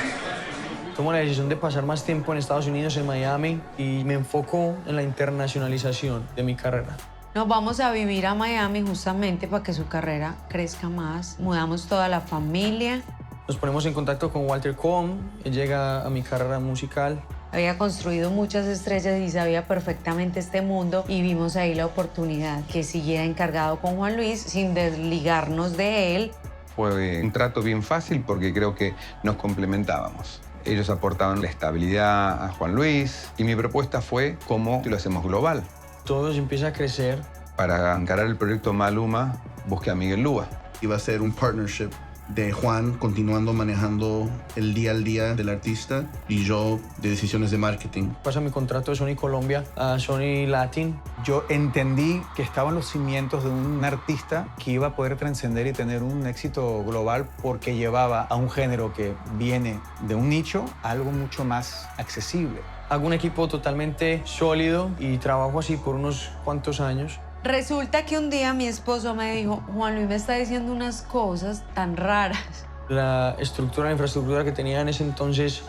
Tomo la decisión de pasar más tiempo en Estados Unidos, en Miami, y me enfoco en la internacionalización de mi carrera. Nos vamos a vivir a Miami justamente para que su carrera crezca más. Mudamos toda la familia. Nos ponemos en contacto con Walter Cohn, él llega a mi carrera musical. Había construido muchas estrellas y sabía perfectamente este mundo y vimos ahí la oportunidad que siguiera encargado con Juan Luis sin desligarnos de él. Fue un trato bien fácil porque creo que nos complementábamos. Ellos aportaban la estabilidad a Juan Luis y mi propuesta fue cómo lo hacemos global. Todo se empieza a crecer. Para encarar el proyecto Maluma, busqué a Miguel Lúa. Iba a ser un partnership de Juan continuando manejando el día al día del artista y yo de decisiones de marketing. Pasa mi contrato de Sony Colombia a Sony Latin. Yo entendí que estaban los cimientos de un artista que iba a poder trascender y tener un éxito global porque llevaba a un género que viene de un nicho a algo mucho más accesible. Hago un equipo totalmente sólido y trabajo así por unos cuantos años. Resulta que un día mi esposo me dijo, Juan Luis me está diciendo unas cosas tan raras. La estructura, la infraestructura que tenía en ese entonces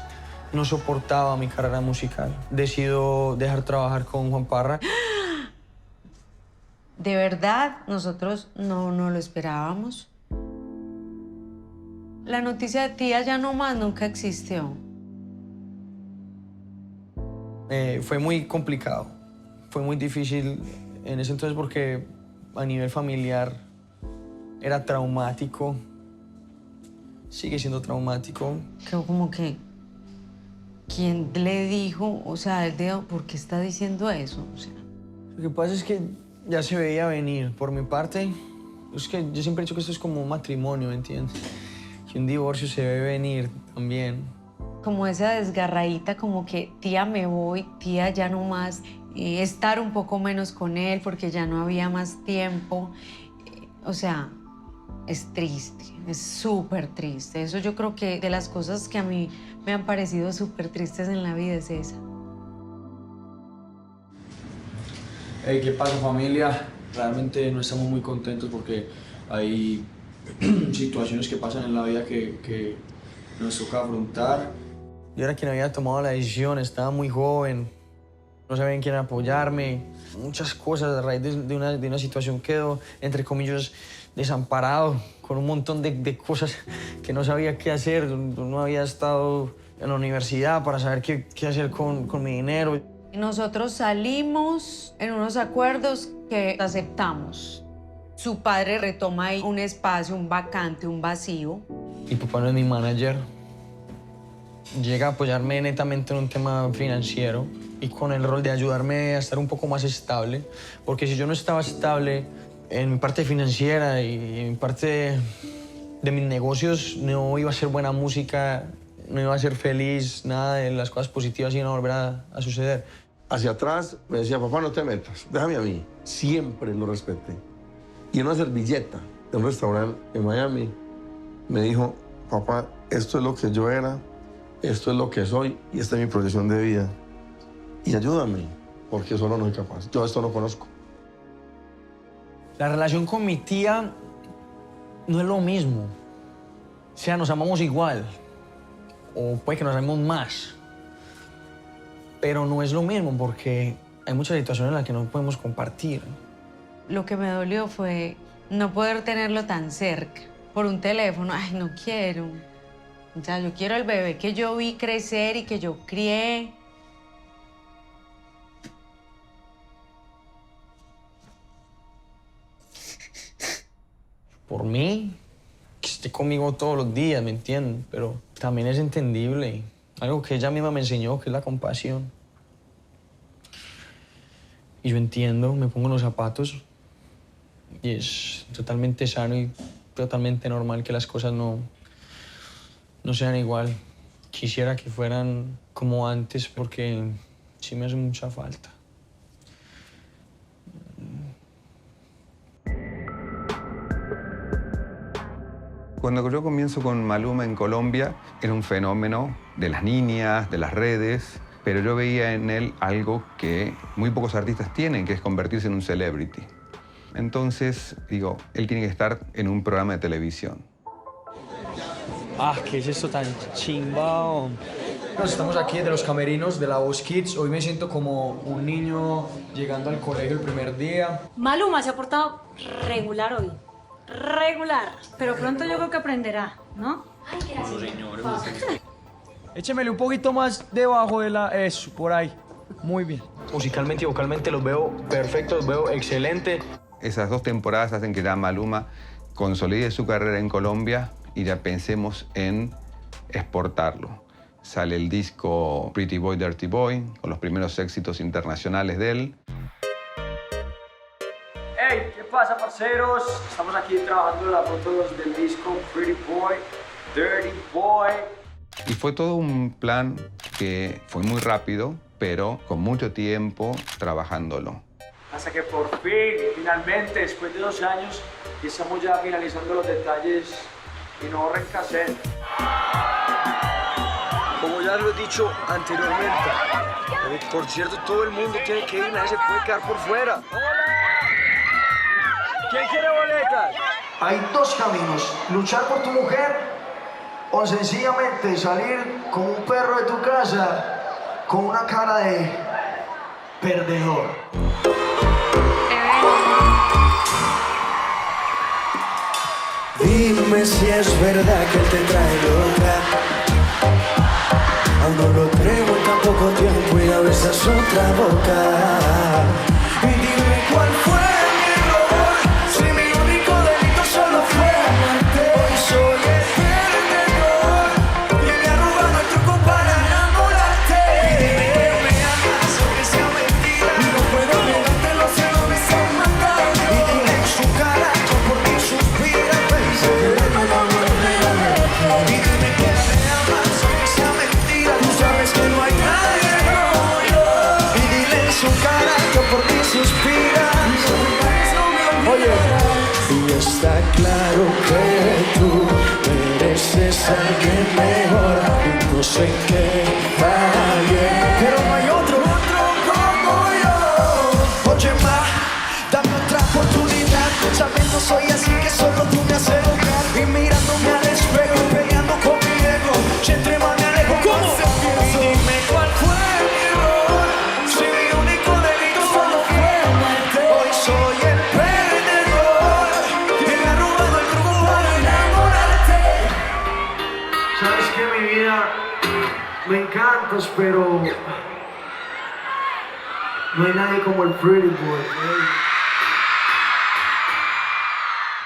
no soportaba mi carrera musical. Decido dejar trabajar con Juan Parra. De verdad, nosotros no lo esperábamos. La noticia de Tía Ya No Más nunca existió. Fue muy complicado, fue muy difícil en ese entonces porque a nivel familiar era traumático, sigue siendo traumático. Como que, ¿quién le dijo? O sea, él dijo, ¿por qué está diciendo eso? O sea, lo que pasa es que ya se veía venir. Por mi parte, es que yo siempre he dicho que esto es como un matrimonio, ¿me entiendes? Que un divorcio se ve venir también. Como esa desgarradita, como que tía me voy, tía ya no más. Estar un poco menos con él porque ya no había más tiempo. O sea, es triste, es súper triste. Eso yo creo que de las cosas que a mí me han parecido súper tristes en la vida es esa. Hey, ¿qué pasa, familia? Realmente no estamos muy contentos porque hay situaciones que pasan en la vida que nos toca afrontar. Yo era quien había tomado la decisión, estaba muy joven. No sabían quién apoyarme, muchas cosas a raíz de una situación quedo, entre comillas, desamparado, con un montón de cosas que no sabía qué hacer. No había estado en la universidad para saber qué hacer con mi dinero. Nosotros salimos en unos acuerdos que aceptamos. Su padre retoma ahí un espacio, un vacante, un vacío. Mi papá no es mi manager. Llega a apoyarme netamente en un tema financiero y con el rol de ayudarme a estar un poco más estable, porque si yo no estaba estable en mi parte financiera y en mi parte de mis negocios, no iba a ser buena música, no iba a ser feliz, nada de las cosas positivas iban a volver a suceder. Hacia atrás me decía, papá, no te metas, déjame a mí. Siempre lo respeté. Y en una servilleta de un restaurante en Miami me dijo, papá, esto es lo que yo era, esto es lo que soy y esta es mi proyección de vida. y ayúdame, porque solo no soy capaz. Yo esto no conozco. La relación con mi tía no es lo mismo. O sea, nos amamos igual. O puede que nos amemos más. Pero no es lo mismo porque hay muchas situaciones en las que no podemos compartir. Lo que me dolió fue no poder tenerlo tan cerca. Por un teléfono, ay, no quiero. O sea, yo quiero el bebé que yo vi crecer y que yo crié. Por mí, que esté conmigo todos los días, ¿me entienden? Pero también es entendible. Algo que ella misma me enseñó, que es la compasión. Y yo entiendo, me pongo en los zapatos y es totalmente sano y totalmente normal que las cosas no sean igual. Quisiera que fueran como antes porque sí me hace mucha falta. Cuando yo comienzo con Maluma en Colombia, era un fenómeno de las niñas, de las redes, pero yo veía en él algo que muy pocos artistas tienen, que es convertirse en un celebrity. Entonces, digo, él tiene que estar en un programa de televisión. Ah, ¿qué es esto tan chimbao? Estamos aquí de los camerinos de La Voz Kids. Hoy me siento como un niño llegando al colegio el primer día. Maluma se ha portado regular hoy. Regular. Pero pronto yo creo que aprenderá, ¿no? Ay, gracias. Señores. Échemele un poquito más debajo de la... Eso, por ahí. Muy bien. Musicalmente y vocalmente los veo perfectos, los veo excelente. Esas 2 temporadas hacen que ya Maluma consolide su carrera en Colombia y ya pensemos en exportarlo. Sale el disco Pretty Boy, Dirty Boy, con los primeros éxitos internacionales de él. Hey, ¿qué pasa, parceros? Estamos aquí trabajando las fotos del disco Pretty Boy, Dirty Boy. Y fue todo un plan que fue muy rápido, pero con mucho tiempo trabajándolo. Hasta que por fin, finalmente, después de 2 años, estamos ya finalizando los detalles y no borren cassette. Como ya lo he dicho anteriormente, por cierto, todo el mundo tiene que ir, nadie se puede quedar por fuera. ¿Quién quiere boletas? Hay 2 caminos, luchar por tu mujer o sencillamente salir como un perro de tu casa con una cara de perdedor. Dime si es verdad que él te trae loca. Aún no lo creo en tan poco tiempo y a veces otra boca. Y dime cuál fue mi error, si mi único delito solo fue amarte. Hoy soy el perdedor y me ha robado el truco para enamorarte. Y dime que me amas aunque sea mentira, y no puedo negarte los celos me se matan. Y dile en su cara que por ti suspira. Y dime que me amas aunque sea mentira, tú sabes que no hay nadie como yo. Y dile en su cara que por ti suspira. Oye, y está claro que tú mereces a alguien mejor y no sé qué falle, pero no hay otro como yo. Oye, ma, dame otra oportunidad, sabiendo soy así que solo tú me haces lograr. Y mirándome al espejo y peleando con mi ego, si entre más me alejo, ¿cómo? Y dime cuál fue mi error, si mi único delito solo fue amarte. Hoy soy el perdedor y me ha robado el truco para enamorarte. Sabes que mi vida me encantas, pero no hay nadie como el Pretty Boy.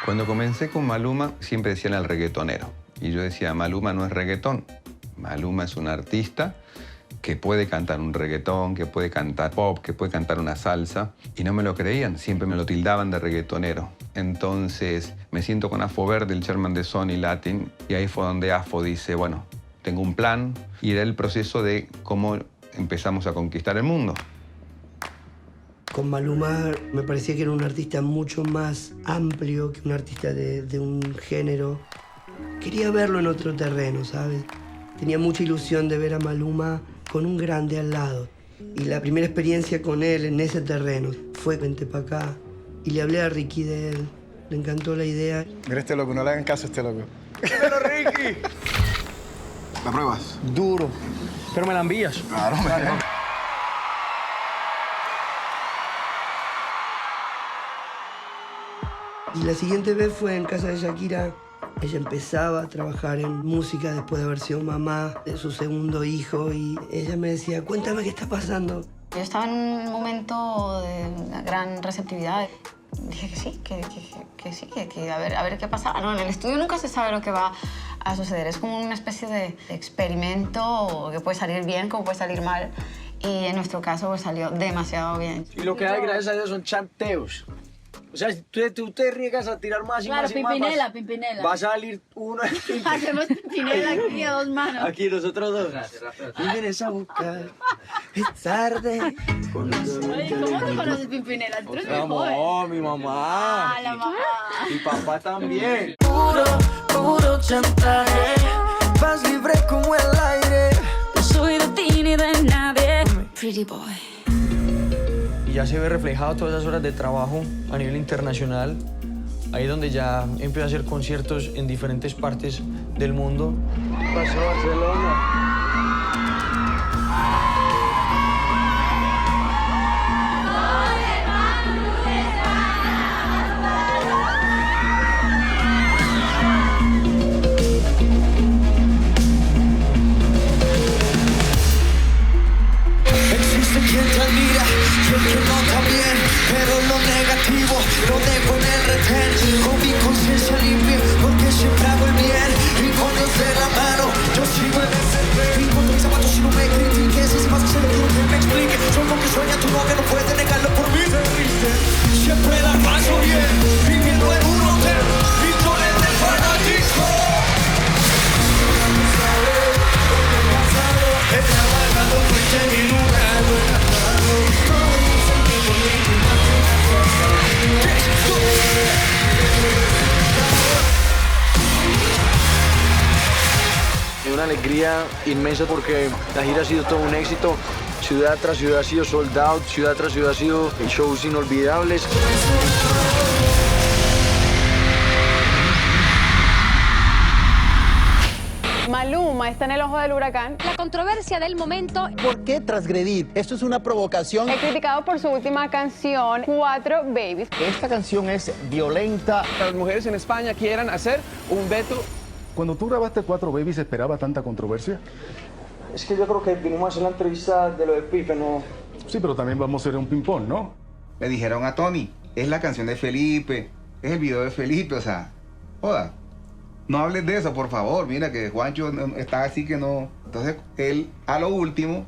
Cuando comencé con Maluma, siempre decían el reggaetonero. Y yo decía, Maluma no es reggaetón. Maluma es un artista que puede cantar un reggaetón, que puede cantar pop, que puede cantar una salsa. Y no me lo creían, siempre me lo tildaban de reggaetonero. Entonces me siento con Afo Verde, el chairman de Sony Latin, y ahí fue donde Afo dice, bueno, tengo un plan. Y era el proceso de cómo empezamos a conquistar el mundo. Con Maluma me parecía que era un artista mucho más amplio que un artista de un género. Quería verlo en otro terreno, ¿sabes? Tenía mucha ilusión de ver a Maluma con un grande al lado. Y la primera experiencia con él en ese terreno fue vente para acá. Y le hablé a Ricky de él. Le encantó la idea. Mira este loco, no le hagan caso a este loco. ¡Pero Ricky! ¿La pruebas? Duro. Pero me la envías. Claro, Y la siguiente vez fue en casa de Shakira. Ella empezaba a trabajar en música después de haber sido mamá de su segundo hijo y ella me decía, cuéntame qué está pasando. Yo estaba en un momento de una gran receptividad. Dije que sí, que a ver qué pasaba. No, en el estudio nunca se sabe lo que va a suceder. Es como una especie de experimento que puede salir bien, como puede salir mal. Y en nuestro caso pues salió demasiado bien. Y lo que hay, gracias a Dios, son chanteos. O sea, si tú te riegas a tirar más y Claro, más y más, Pimpinela. va a salir uno. Hacemos Pimpinela aquí a 2 manos. Aquí nosotros dos. Y vienes a buscar, es tarde. Oye, ¿cómo no conoces Pimpinela? Tú eres muy joven. No, mi mamá. Ah, la mamá. Mi papá también. Puro chantaje, vas libre como el aire. No soy de ti ni de nadie. Pretty boy. Y ya se ve reflejado todas esas horas de trabajo a nivel internacional. Ahí donde ya empiezo a hacer conciertos en diferentes partes del mundo. Pasó Barcelona. Existe quien te admira y el que no también, pero lo negativo lo dejo en el retén. Con mi conciencia limpia porque siempre hago el bien. Y con Dios de la mano yo sigo en ese tren. Y pongo mis zapatos y no me critiques. Y si vas a hacer lo que me explique, son lo que sueña tu novia, no puedes negarlo por mí. Siempre la paso bien, viviendo en un hotel, millones de fanáticos. He trabajado fuerte en mi lugar, lo he tratado. Todo mi sentido Es una alegría inmensa porque la gira ha sido todo un éxito. Ciudad tras ciudad ha sido sold out, ciudad tras ciudad ha sido shows inolvidables. Maluma está en el ojo del huracán. La controversia del momento. ¿Por qué transgredir? Esto es una provocación. Es criticado por su última canción, 4 Babies. Esta canción es violenta. Las mujeres en España quieran hacer un veto. Cuando tú grabaste 4 Babies, ¿esperaba tanta controversia? Es que yo creo que vinimos a hacer la entrevista de lo de Pipe, ¿no? Sí, pero también vamos a hacer un ping-pong, ¿no? Le dijeron a Tony, es la canción de Felipe, es el video de Felipe, o sea, joda. No hables de eso, por favor. Mira que Juancho está así que no. Entonces, él, a lo último,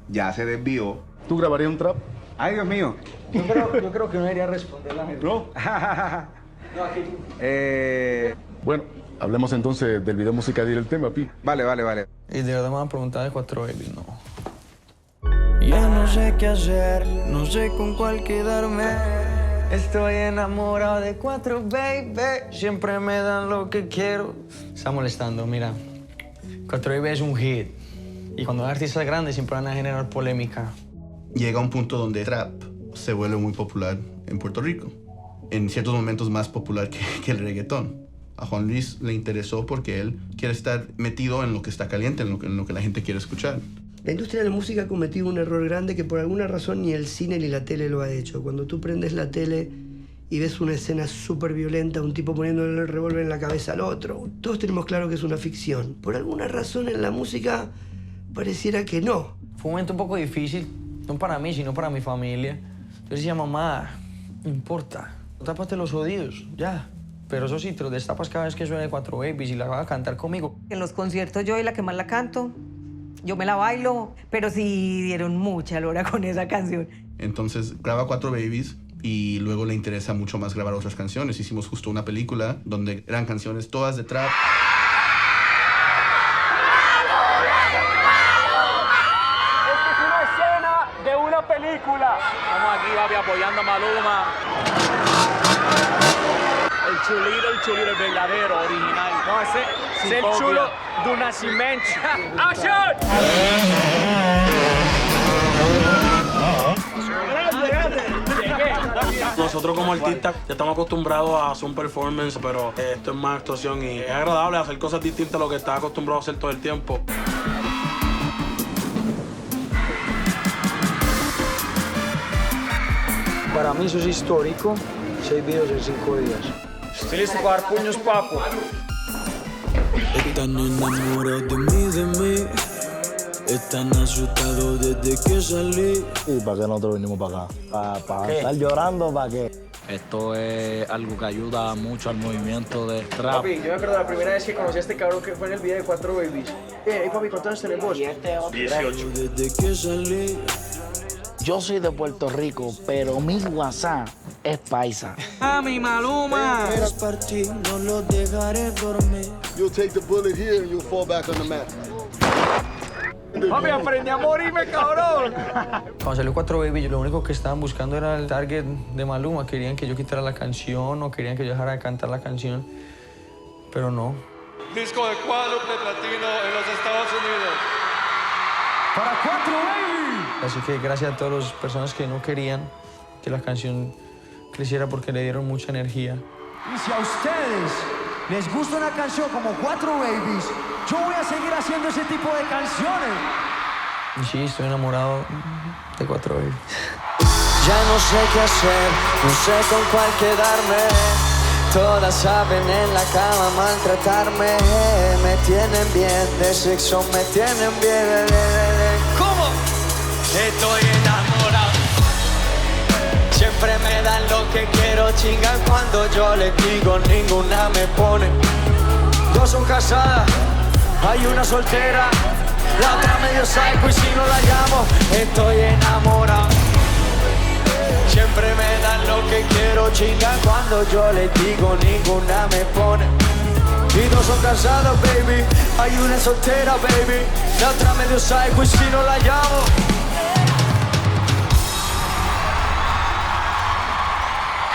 ya se desvió. ¿Tú grabarías un trap? Ay, Dios mío. Yo creo que no debería responder la gente. ¿No? No, aquí. Bueno, hablemos entonces del video musical y del tema, Pi. Vale. Y de verdad me van a preguntar de 4 Babies, no. Ya no sé qué hacer, no sé con cuál quedarme. Estoy enamorado de 4 baby, siempre me dan lo que quiero. Está molestando, mira. 4 baby es un hit. Y cuando hay artistas grandes siempre van a generar polémica. Llega un punto donde el trap se vuelve muy popular en Puerto Rico. En ciertos momentos más popular que el reggaetón. A Juan Luis le interesó porque él quiere estar metido en lo que está caliente, en lo que la gente quiere escuchar. La industria de la música ha cometido un error grande que por alguna razón ni el cine ni la tele lo ha hecho. Cuando tú prendes la tele y ves una escena súper violenta, un tipo poniéndole el revólver en la cabeza al otro, todos tenemos claro que es una ficción. Por alguna razón en la música pareciera que no. Fue un momento un poco difícil, no para mí, sino para mi familia. Yo decía, mamá, no importa, tápate los oídos, ya. Pero eso sí, te lo destapas cada vez que suene 4 Babies y la vas a cantar conmigo. En los conciertos yo soy la que más la canto. Yo me la bailo, pero sí dieron mucha lora con esa canción. Entonces graba 4 Babies y luego le interesa mucho más grabar otras canciones. Hicimos justo una película donde eran canciones todas de trap. Esta es una escena de una película. Estamos aquí, papi, apoyando a Maluma. El chulito, el verdadero, original. No, ese es el chulo de un nacimiento. ¡Action! Nosotros como artistas ya estamos acostumbrados a hacer un performance, pero esto es más actuación y es agradable hacer cosas distintas a lo que estás acostumbrado a hacer todo el tiempo. Para mí eso es histórico, 6 videos en 5 días. ¿Estoy listo para dar puños, papo? Están enamorados de mí. Están asustados desde que salí. ¿Y para qué nosotros vinimos para acá? ¿Para estar llorando? ¿Para qué? Esto es algo que ayuda mucho al movimiento de trap. Papi, yo me acuerdo la primera vez que conocí a este cabrón que fue en el video de 4 Babies. Papi, ¿cuántos años tenemos? 18. Desde que salí. Yo soy de Puerto Rico, pero mi WhatsApp es paisa. ¡Ah, mi Maluma! No lo dejaré dormir. You'll take the bullet here and you'll fall back on the mat. Papi, aprendí a morirme, cabrón. Cuando salió 4 Baby, lo único que estaban buscando era el target de Maluma. Querían que yo quitara la canción o querían que yo dejara de cantar la canción, pero no. Disco de cuádruple platino en los Estados Unidos. ¡Para 4 Baby! Así que gracias a todas las personas que no querían que la canción creciera porque le dieron mucha energía. Y si a ustedes les gusta una canción como 4 Babies, yo voy a seguir haciendo ese tipo de canciones. Y sí, estoy enamorado de 4 Babies. Ya no sé qué hacer, no sé con cuál quedarme. Todas saben en la cama maltratarme. Me tienen bien, de sexo me tienen bien. ¿Cómo? Estoy enamorado. Siempre me dan lo que quiero, chingan cuando yo les digo, ninguna me pone. 2 son casadas, hay una soltera, la otra medio psycho y si no la llamo, estoy enamorado. Siempre me dan lo que quiero, chingan cuando yo les digo, ninguna me pone. Y 2 son casadas, baby, hay una soltera, baby, la otra medio psycho y si no la llamo.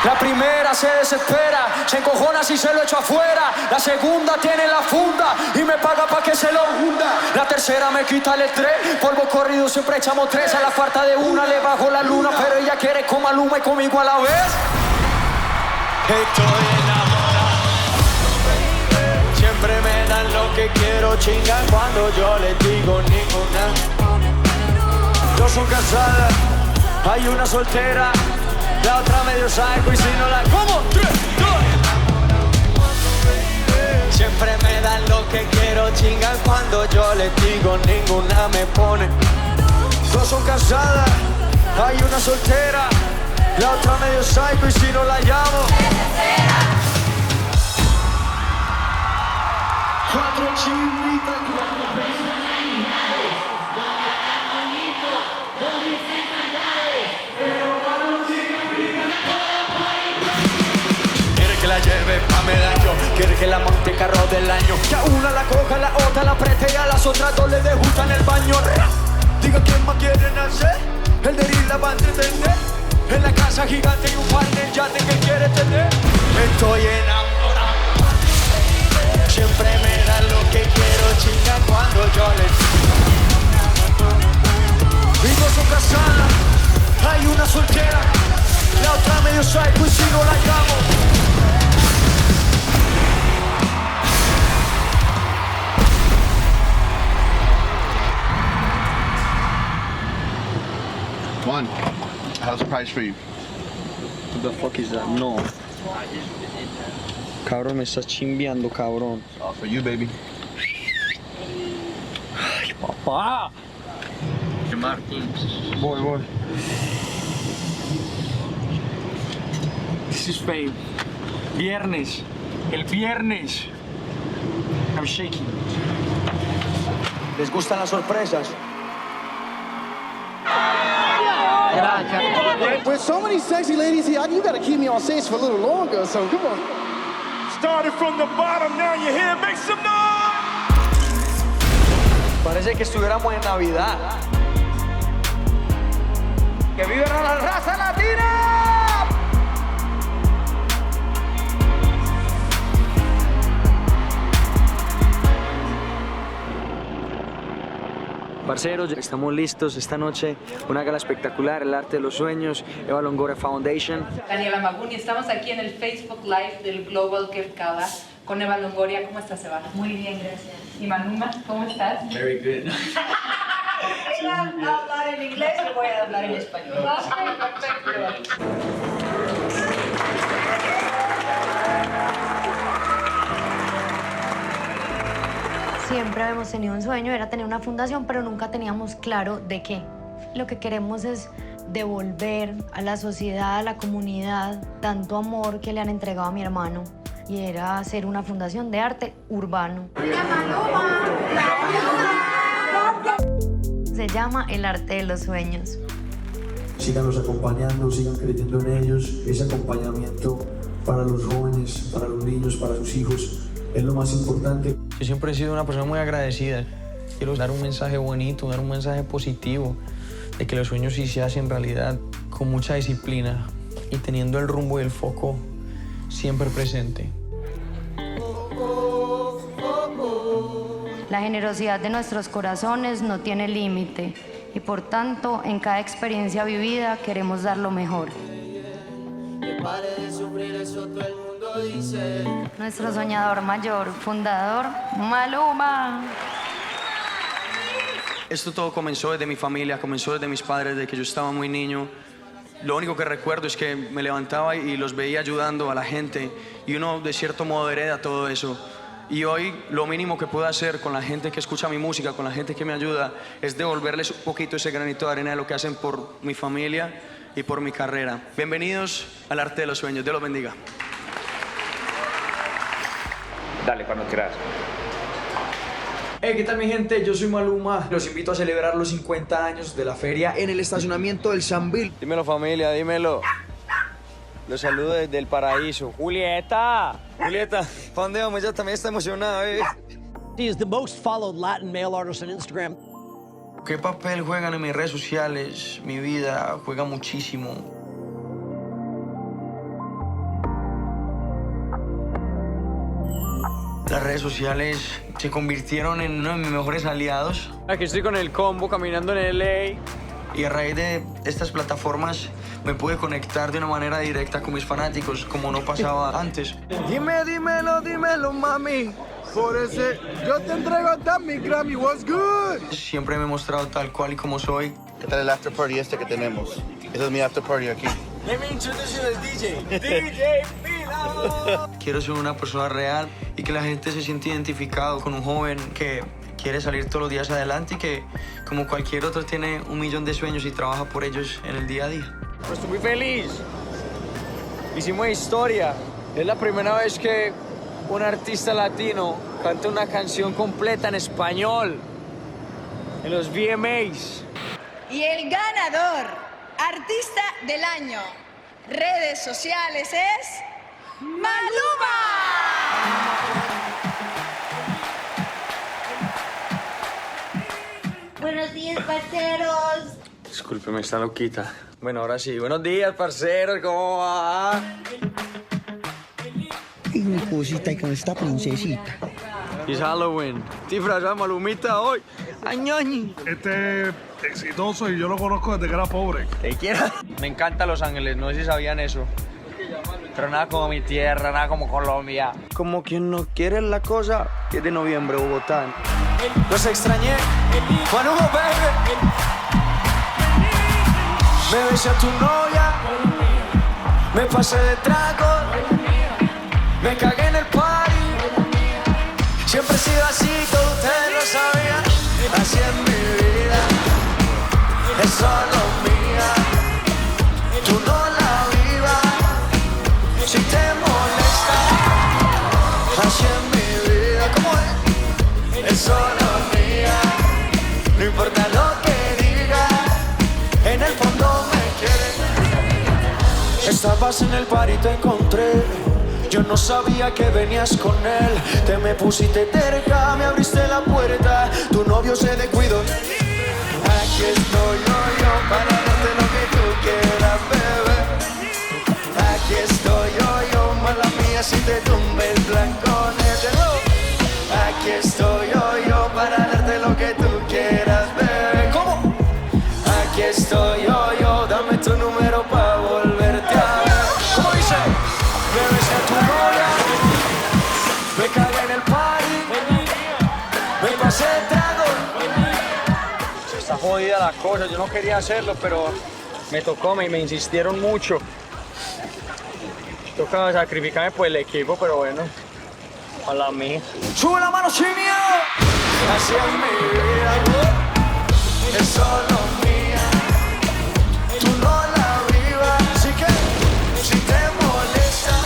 La primera se desespera, se encojona si se lo echo afuera. La segunda tiene la funda y me paga pa' que se lo hunda. La tercera me quita el estrés, polvo corrido siempre echamos 3. A la cuarta de una le bajo la luna, pero ella quiere con Maluma y conmigo a la vez. Estoy enamorado. Siempre me dan lo que quiero, chingan cuando yo les digo ninguna. 2 son casadas, hay una soltera, la otra medio psycho y si no la... ¿Cómo? 3, 2. Siempre me dan lo que quiero, chingan cuando yo les digo, ninguna me pone. 2 son casadas, hay una soltera, la otra medio psycho y si no la llamo. 4 chimitas. La lleve pa' medallo, quiere que la monte carro del año. Que a una la coja, la otra la apriete y a las otras 2 le dejusta en el baño. Diga quién más quieren hacer, el de ir la va a entretener. En la casa gigante y un par de yate que quiere tener. Estoy enamorado. Siempre me dan lo que quiero, chingan cuando yo les digo. Y 2 son casadas, hay una soltera, la otra medio psycho y si no la llamo. One, how's the price for you? What the fuck is that? No. Cabrón, me estás chimbeando, cabrón. All for you, baby. Ay, papá. Voy. This is fame. Viernes. El viernes. I'm shaking. ¿Les gustan las sorpresas? With so many sexy ladies here, you gotta keep me on stage for a little longer, so come on. Started from the bottom, now you're here, make some noise! Parece que estuviéramos en Navidad. ¡Que viva la raza latina! Parceros, estamos listos esta noche, una gala espectacular, el arte de los sueños, Eva Longoria Foundation. Daniela Maguni, estamos aquí en el Facebook Live del Global Gift Gala con Eva Longoria. ¿Cómo estás, Eva? Muy bien, gracias. ¿Y Maluma, cómo estás? Very good. Voy a hablar en inglés y voy a hablar en español. Perfecto. Siempre habíamos tenido un sueño, era tener una fundación, pero nunca teníamos claro de qué. Lo que queremos es devolver a la sociedad, a la comunidad, tanto amor que le han entregado a mi hermano. Y era hacer una fundación de arte urbano. Se llama El Arte de los Sueños. Síganlos acompañando, sigan creyendo en ellos. Ese acompañamiento para los jóvenes, para los niños, para sus hijos, es lo más importante. Yo siempre he sido una persona muy agradecida. Quiero dar un mensaje bonito, dar un mensaje positivo de que los sueños sí se hacen realidad con mucha disciplina y teniendo el rumbo y el foco siempre presente. La generosidad de nuestros corazones no tiene límite y por tanto en cada experiencia vivida queremos dar lo mejor. Nuestro soñador mayor, fundador, Maluma. Esto todo comenzó desde mi familia, comenzó desde mis padres, desde que yo estaba muy niño. Lo único que recuerdo es que me levantaba y los veía ayudando a la gente y uno de cierto modo hereda todo eso. Y hoy lo mínimo que puedo hacer con la gente que escucha mi música, con la gente que me ayuda, es devolverles un poquito ese granito de arena de lo que hacen por mi familia y por mi carrera. Bienvenidos al Arte de los Sueños. Dios los bendiga. Dale, cuando quieras. Hey, ¿qué tal mi gente? Yo soy Maluma. Los invito a celebrar los 50 años de la feria en el estacionamiento del Sambil. Dímelo familia, dímelo. Los saludo desde el paraíso. Julieta, Julieta, ¿para dónde vamos? Ella también está emocionada, He is the most followed Latin male artist on Instagram. ¿Qué papel juegan en mis redes sociales? Mi vida juega muchísimo. Las redes sociales se convirtieron en uno de mis mejores aliados. Aquí estoy con el combo caminando en LA. Y a raíz de estas plataformas me pude conectar de una manera directa con mis fanáticos, como no pasaba antes. Dímelo, mami. Por ese, yo te entrego hasta mi Grammy. What's good? Siempre me he mostrado tal cual y como soy. ¿Qué tal el after party que tenemos? Ese es mi after party aquí. Let me introduce you al DJ. DJ Pila. Quiero ser una persona real y que la gente se sienta identificado con un joven que quiere salir todos los días adelante y que, como cualquier otro, tiene 1.000.000 de sueños y trabaja por ellos en el día a día. Estoy muy feliz. Hicimos historia. Es la primera vez que un artista latino canta una canción completa en español en los VMAs. Y el ganador, artista del año, redes sociales es Maluma. Buenos días, parceros. Discúlpeme, está loquita. Bueno, ahora sí. Buenos días, parceros. ¿Cómo va? Y mi cosita y con esta princesita. Es Halloween. Disfrazado de Malumita hoy. ¡Añoñi! Este es exitoso y yo lo conozco desde que era pobre. ¿Te quieras? Me encanta Los Ángeles. No sé si sabían eso. Pero nada como mi tierra, nada como Colombia. Como quien no quiere la cosa. 10 de noviembre, Bogotá. Los extrañé. Maluma, baby. Me besé a tu novia. Me pasé de trago. Me cagué en el party. Siempre he sido así, todos ustedes lo sabían. Así es mi vida. Es solo mía. Tú no la vivas. Si te molesta. Así es mi vida. ¿Cómo es? Es solo mía. No importa lo que diga. En el fondo me quieres. Estabas en el party y te encontré. Yo no sabía que venías con él. Te me pusiste terca, me abriste la puerta. Tu novio se descuidó. Aquí estoy yo para darte lo que tú quieras, bebé. Aquí estoy yo, mala mía, si te tumbe el blanco negro. Aquí estoy yo para darte lo que tú quieras, bebé. la cosa. Yo no quería hacerlo, pero me tocó, me insistieron mucho. Toca sacrificarme por el equipo, pero bueno, a la mía. ¡Sube la mano sin miedo! Así es mi vida, es solo mía. Tú no la vivas, así que si te molesta.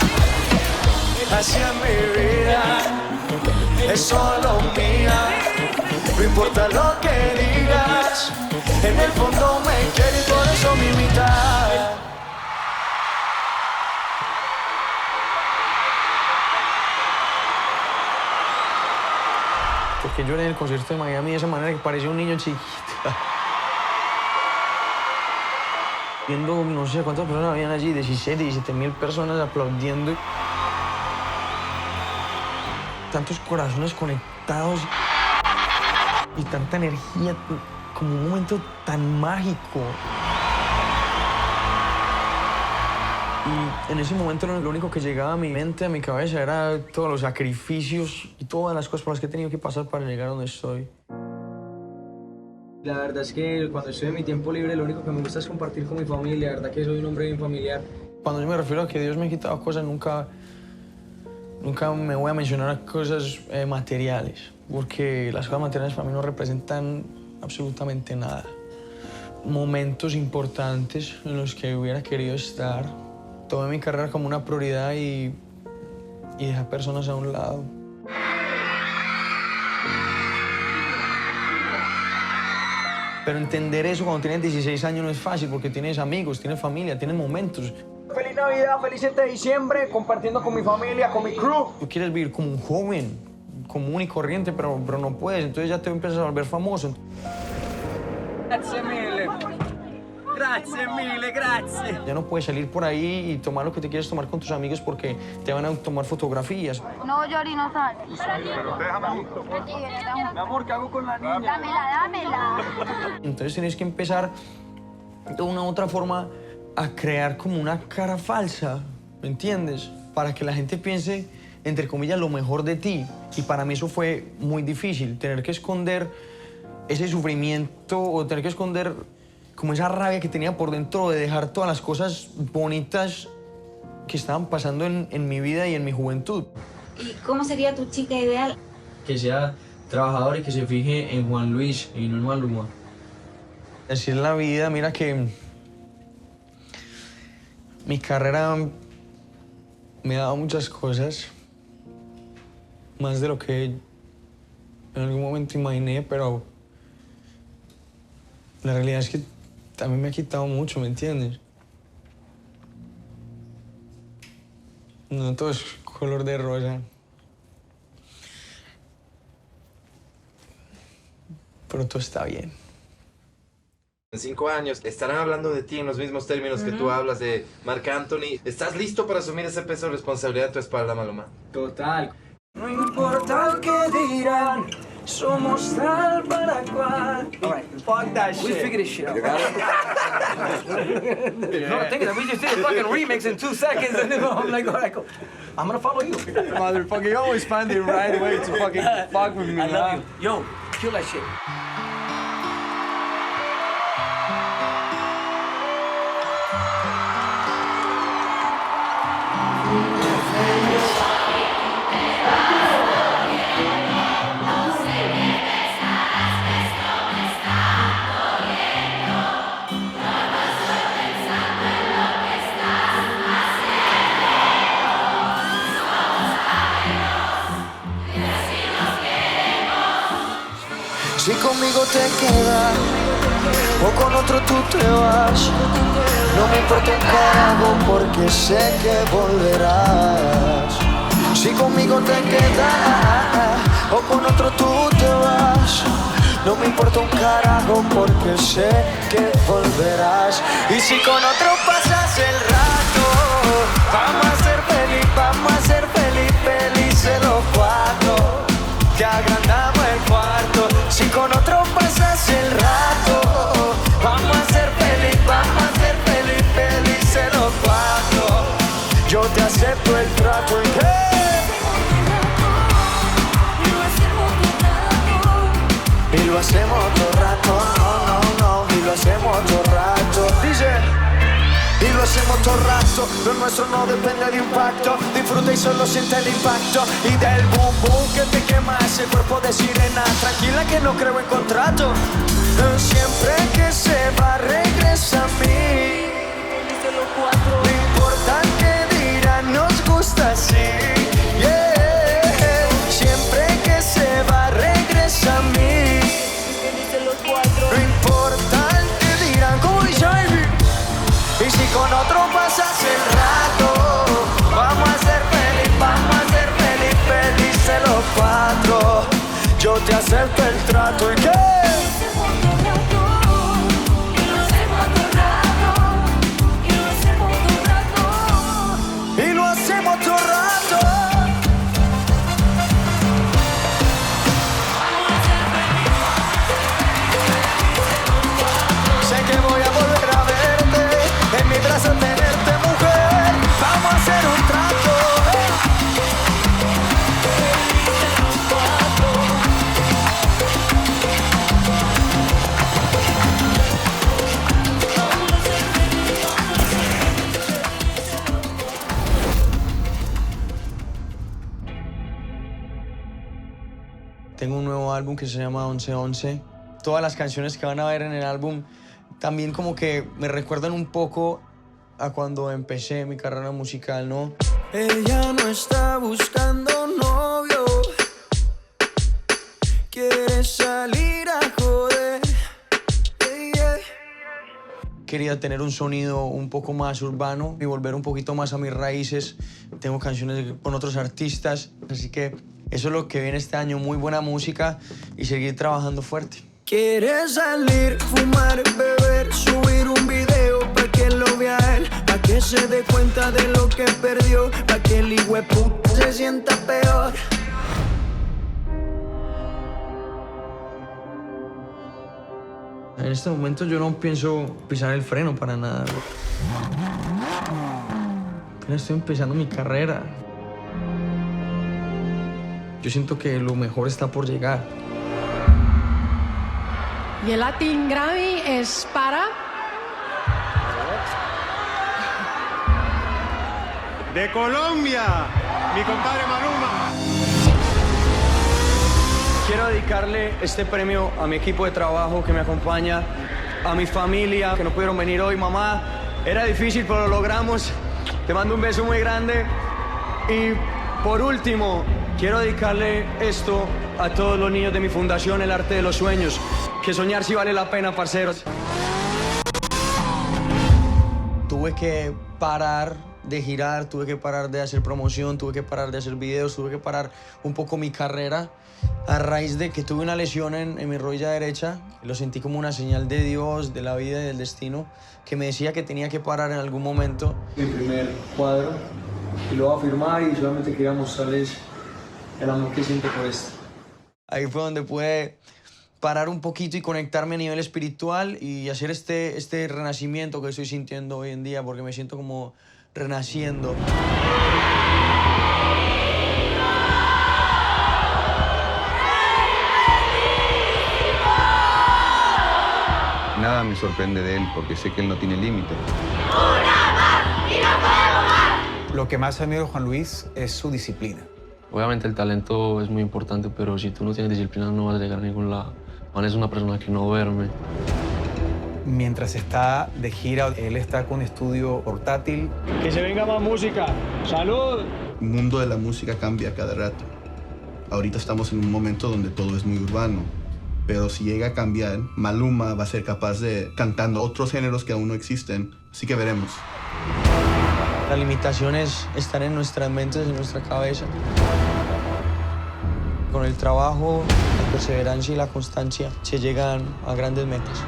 Así es mi vida, es solo mía. No importa lo que digas, en el fondo me quieres, por eso mi mitad. Porque yo en el concierto de Miami de esa manera que parecía un niño chiquito. Viendo, no sé cuántas personas habían allí, 16, 17,000 personas aplaudiendo. Tantos corazones conectados y tanta energía, como un momento tan mágico. Y en ese momento lo único que llegaba a mi mente, a mi cabeza, era todos los sacrificios y todas las cosas por las que he tenido que pasar para llegar a donde estoy. La verdad es que cuando estoy en mi tiempo libre, lo único que me gusta es compartir con mi familia. La verdad que soy un hombre bien familiar. Cuando yo me refiero a que Dios me ha quitado cosas, nunca me voy a mencionar cosas materiales, porque las cosas materiales para mí no representan absolutamente nada. Momentos importantes en los que hubiera querido estar. Tomé mi carrera como una prioridad y dejé personas a un lado. Pero entender eso cuando tienes 16 años no es fácil porque tienes amigos, tienes familia, tienes momentos. Feliz Navidad, feliz 7 de diciembre, compartiendo con mi familia, con mi crew. Tú quieres vivir como un joven, común y corriente, pero no puedes, entonces ya te empiezas a volver famoso. Grazie mille. Grazie mille, grazie. Ya no puedes salir por ahí y tomar lo que te quieres tomar con tus amigos porque te van a tomar fotografías. No, Yori, no sale. Déjame. Mi amor, ¿qué hago con la niña? Dámela. Entonces tienes que empezar de una u otra forma a crear como una cara falsa, ¿me entiendes? Para que la gente piense, entre comillas, lo mejor de ti. Y para mí eso fue muy difícil, tener que esconder ese sufrimiento o tener que esconder como esa rabia que tenía por dentro de dejar todas las cosas bonitas que estaban pasando en mi vida y en mi juventud. ¿Y cómo sería tu chica ideal? Que sea trabajador y que se fije en Juan Luis y no en Maluma. Así es la vida, mira que mi carrera me ha dado muchas cosas, más de lo que en algún momento imaginé, pero la realidad es que también me ha quitado mucho, ¿me entiendes? No todo es color de rosa. Pero todo está bien. En 5 años estarán hablando de ti en los mismos términos que tú hablas de Marc Anthony. ¿Estás listo para asumir ese peso de responsabilidad a tu espalda, Maluma? Total. No importa qué dirán, somos tal para cual. All right, fuck that shit. We figured this shit out. You got it? No, think of it. We just did a fucking remix in 2 seconds, and then I'm like, all right, cool. I'm gonna follow you. Motherfucker, you always find the right way to fucking fuck with me, I love you. Yo, kill that shit. Si conmigo te quedas o con otro tú te vas, no me importa un carajo porque sé que volverás. Si conmigo te quedas o con otro tú te vas, no me importa un carajo porque sé que volverás. Y si con otro pasas el rato, vamos a ser felices los cuatro. Que agrandamos el cuarto. Si con otro pasas el rato, vamos a ser felices los cuatro. Yo te acepto el trato y y lo hacemos todo rato, no. Y hacemos todo el rato. Lo nuestro no depende de impacto. Disfruta y solo siente el impacto. Y del boom boom que te quema ese cuerpo de sirena. Tranquila que no creo en contrato. Siempre que se va regresa a mí. No importa qué dirán, nos gusta así. Yeah. Siempre que se va regresa a mí. No importa qué dirán, como dice Ivy. Y si con otro pasas el rato, vamos a ser felices los cuatro. Yo te acepto el trato. ¿Y qué? Tenerte mujer, vamos a hacer un trato. Tengo un nuevo álbum que se llama 1111. Todas las canciones que van a ver en el álbum también como que me recuerdan un poco a cuando empecé mi carrera musical, ¿no? Ella no está buscando novio, quiere salir a joder. Yeah. Quería tener un sonido un poco más urbano y volver un poquito más a mis raíces. Tengo canciones con otros artistas, así que eso es lo que viene este año, muy buena música y seguir trabajando fuerte. Quiere salir, fumar, beber, subir un video pa' que lo vea él, pa' que se dé cuenta de lo que perdió, pa' que el hijueputa se sienta peor. En este momento yo no pienso pisar el freno para nada. Apenas estoy empezando mi carrera. Yo siento que lo mejor está por llegar. Y el Latin Grammy es para... De Colombia, mi compadre Maluma. Quiero dedicarle este premio a mi equipo de trabajo que me acompaña, a mi familia que no pudieron venir hoy. Mamá, era difícil, pero lo logramos. Te mando un beso muy grande. Y por último, quiero dedicarle esto a todos los niños de mi fundación, El Arte de los Sueños. Que soñar sí vale la pena, parceros. Tuve que parar de girar, tuve que parar de hacer promoción, tuve que parar de hacer videos, tuve que parar un poco mi carrera a raíz de que tuve una lesión en mi rodilla derecha. Lo sentí como una señal de Dios, de la vida y del destino, que me decía que tenía que parar en algún momento. Mi primer cuadro, y lo voy a firmar y solamente quería mostrarles el amor que siento por esto. Ahí fue donde pude parar un poquito y conectarme a nivel espiritual y hacer este renacimiento que estoy sintiendo hoy en día, porque me siento como renaciendo. Nada me sorprende de él, porque sé que él no tiene límite. Lo que más admiro de Juan Luis es su disciplina. Obviamente el talento es muy importante, pero si tú no tienes disciplina no vas a llegar a ningún lado. Juan es una persona que no duerme. Mientras está de gira, él está con un estudio portátil. Que se venga más música. ¡Salud! El mundo de la música cambia cada rato. Ahorita estamos en un momento donde todo es muy urbano. Pero si llega a cambiar, Maluma va a ser capaz de cantando otros géneros que aún no existen. Así que veremos. Las limitaciones están en nuestras mentes, en nuestra cabeza. Con el trabajo, la perseverancia y la constancia se llegan a grandes metas.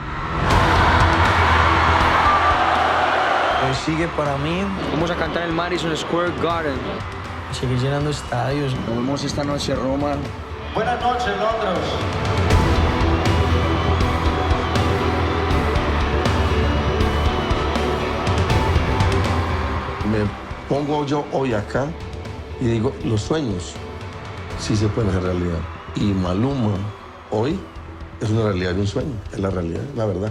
Hoy sigue para mí. Vamos a cantar en el Madison Square Garden. Seguir llenando estadios. Nos vemos esta noche en Roma. Buenas noches, Londres. Me pongo yo hoy acá y digo, los sueños sí se pueden hacer realidad. Y Maluma hoy es una realidad de un sueño, es la realidad, la verdad.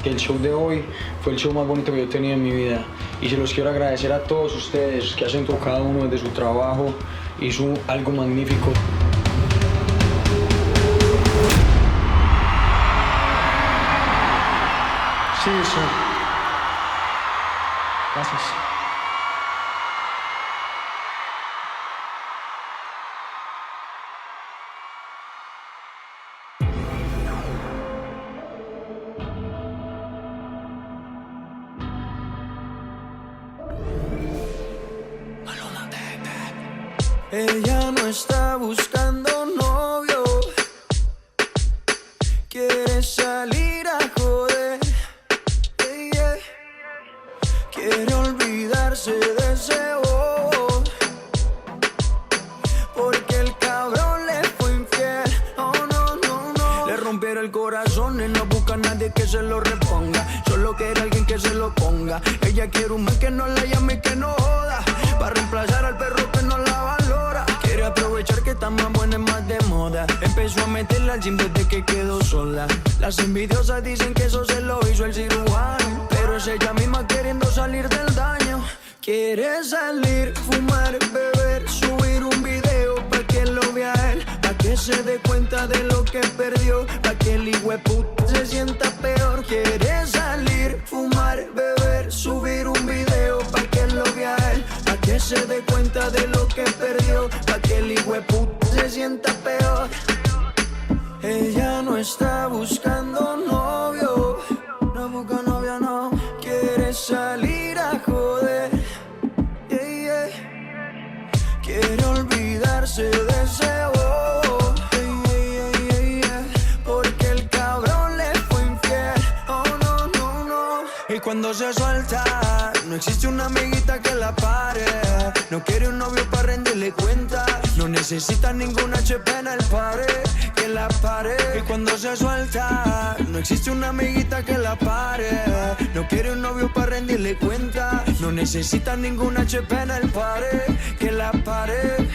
que el show de hoy fue el show más bonito que yo he tenido en mi vida. Y se los quiero agradecer a todos ustedes que hacen todo cada uno desde su trabajo. Hizo algo magnífico. Sí, eso. Gracias. Ella no está buscando novio, quiere salir a joder, yeah. Quiere olvidarse de ese bobo, porque el cabrón le fue infiel. Oh no, no, no. Le rompieron el corazón y no busca a nadie que se lo reponga, solo quiere alguien que se lo ponga. Ella quiere un man que no la llame y que no joda, para reemplazar al perro que no la valora. Quiere aprovechar que está más buena y más de moda. Empezó a meterla al gym desde que quedó sola. Las envidiosas dicen que eso se lo hizo el cirujano, pero es ella misma queriendo salir del daño. Quiere salir, fumar, beber, subir un video pa' que lo vea él, pa' que se dé cuenta de lo que perdió, pa' que el hijueputa se sienta peor. Quiere salir, fumar, beber, subir un video pa' que lo vea él, pa' que se dé cuenta de lo que perdió, pa' que el hijueputa se sienta peor. Ella no está buscando novio, no busca novia, no. Quiere salir a joder, yeah, yeah. Quiere olvidarse de ese bobo, yeah, yeah, yeah, yeah. Porque el cabrón le fue infiel. Oh no, no, no. Y cuando se suelta, no existe una amiguita que la pare. No quiere un novio para rendirle cuenta, no necesita ningún HP en el pared que la pare. Y cuando se suelta, no existe una amiguita que la pare. No quiere un novio para rendirle cuenta, no necesita ningún HP en el pared que la pare.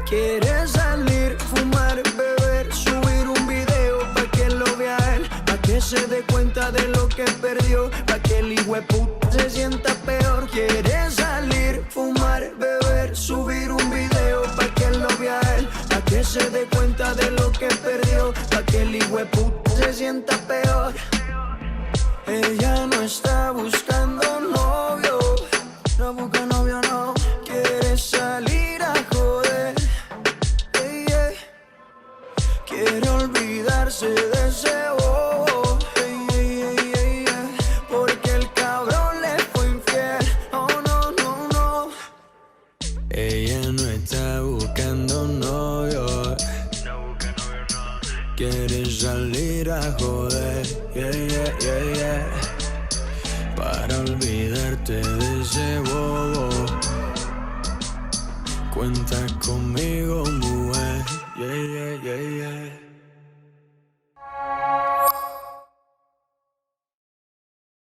Quiere salir, fumar, beber, subir un video pa' que lo vea él, pa' que se dé cuenta de lo que perdió, pa' que el hijueputa se sienta peor. Quiere salir, fumar, beber, subir un video pa' que lo vea él, pa' que se dé cuenta de lo que perdió, pa' que el hijueputa se sienta peor. Ella no está buscando novio, no busca novio, no. Quiere salir a joder, yeah, yeah. Quiere olvidarse de ese bobo, yeah, yeah, yeah, yeah. Porque el cabrón le fue infiel. Oh no, no, no. Ella no está buscando novio, quiere salir a joder, yeah, yeah, yeah, yeah. Para olvidarte de ese bobo, cuenta conmigo, mujer, yeah, yeah, yeah, yeah.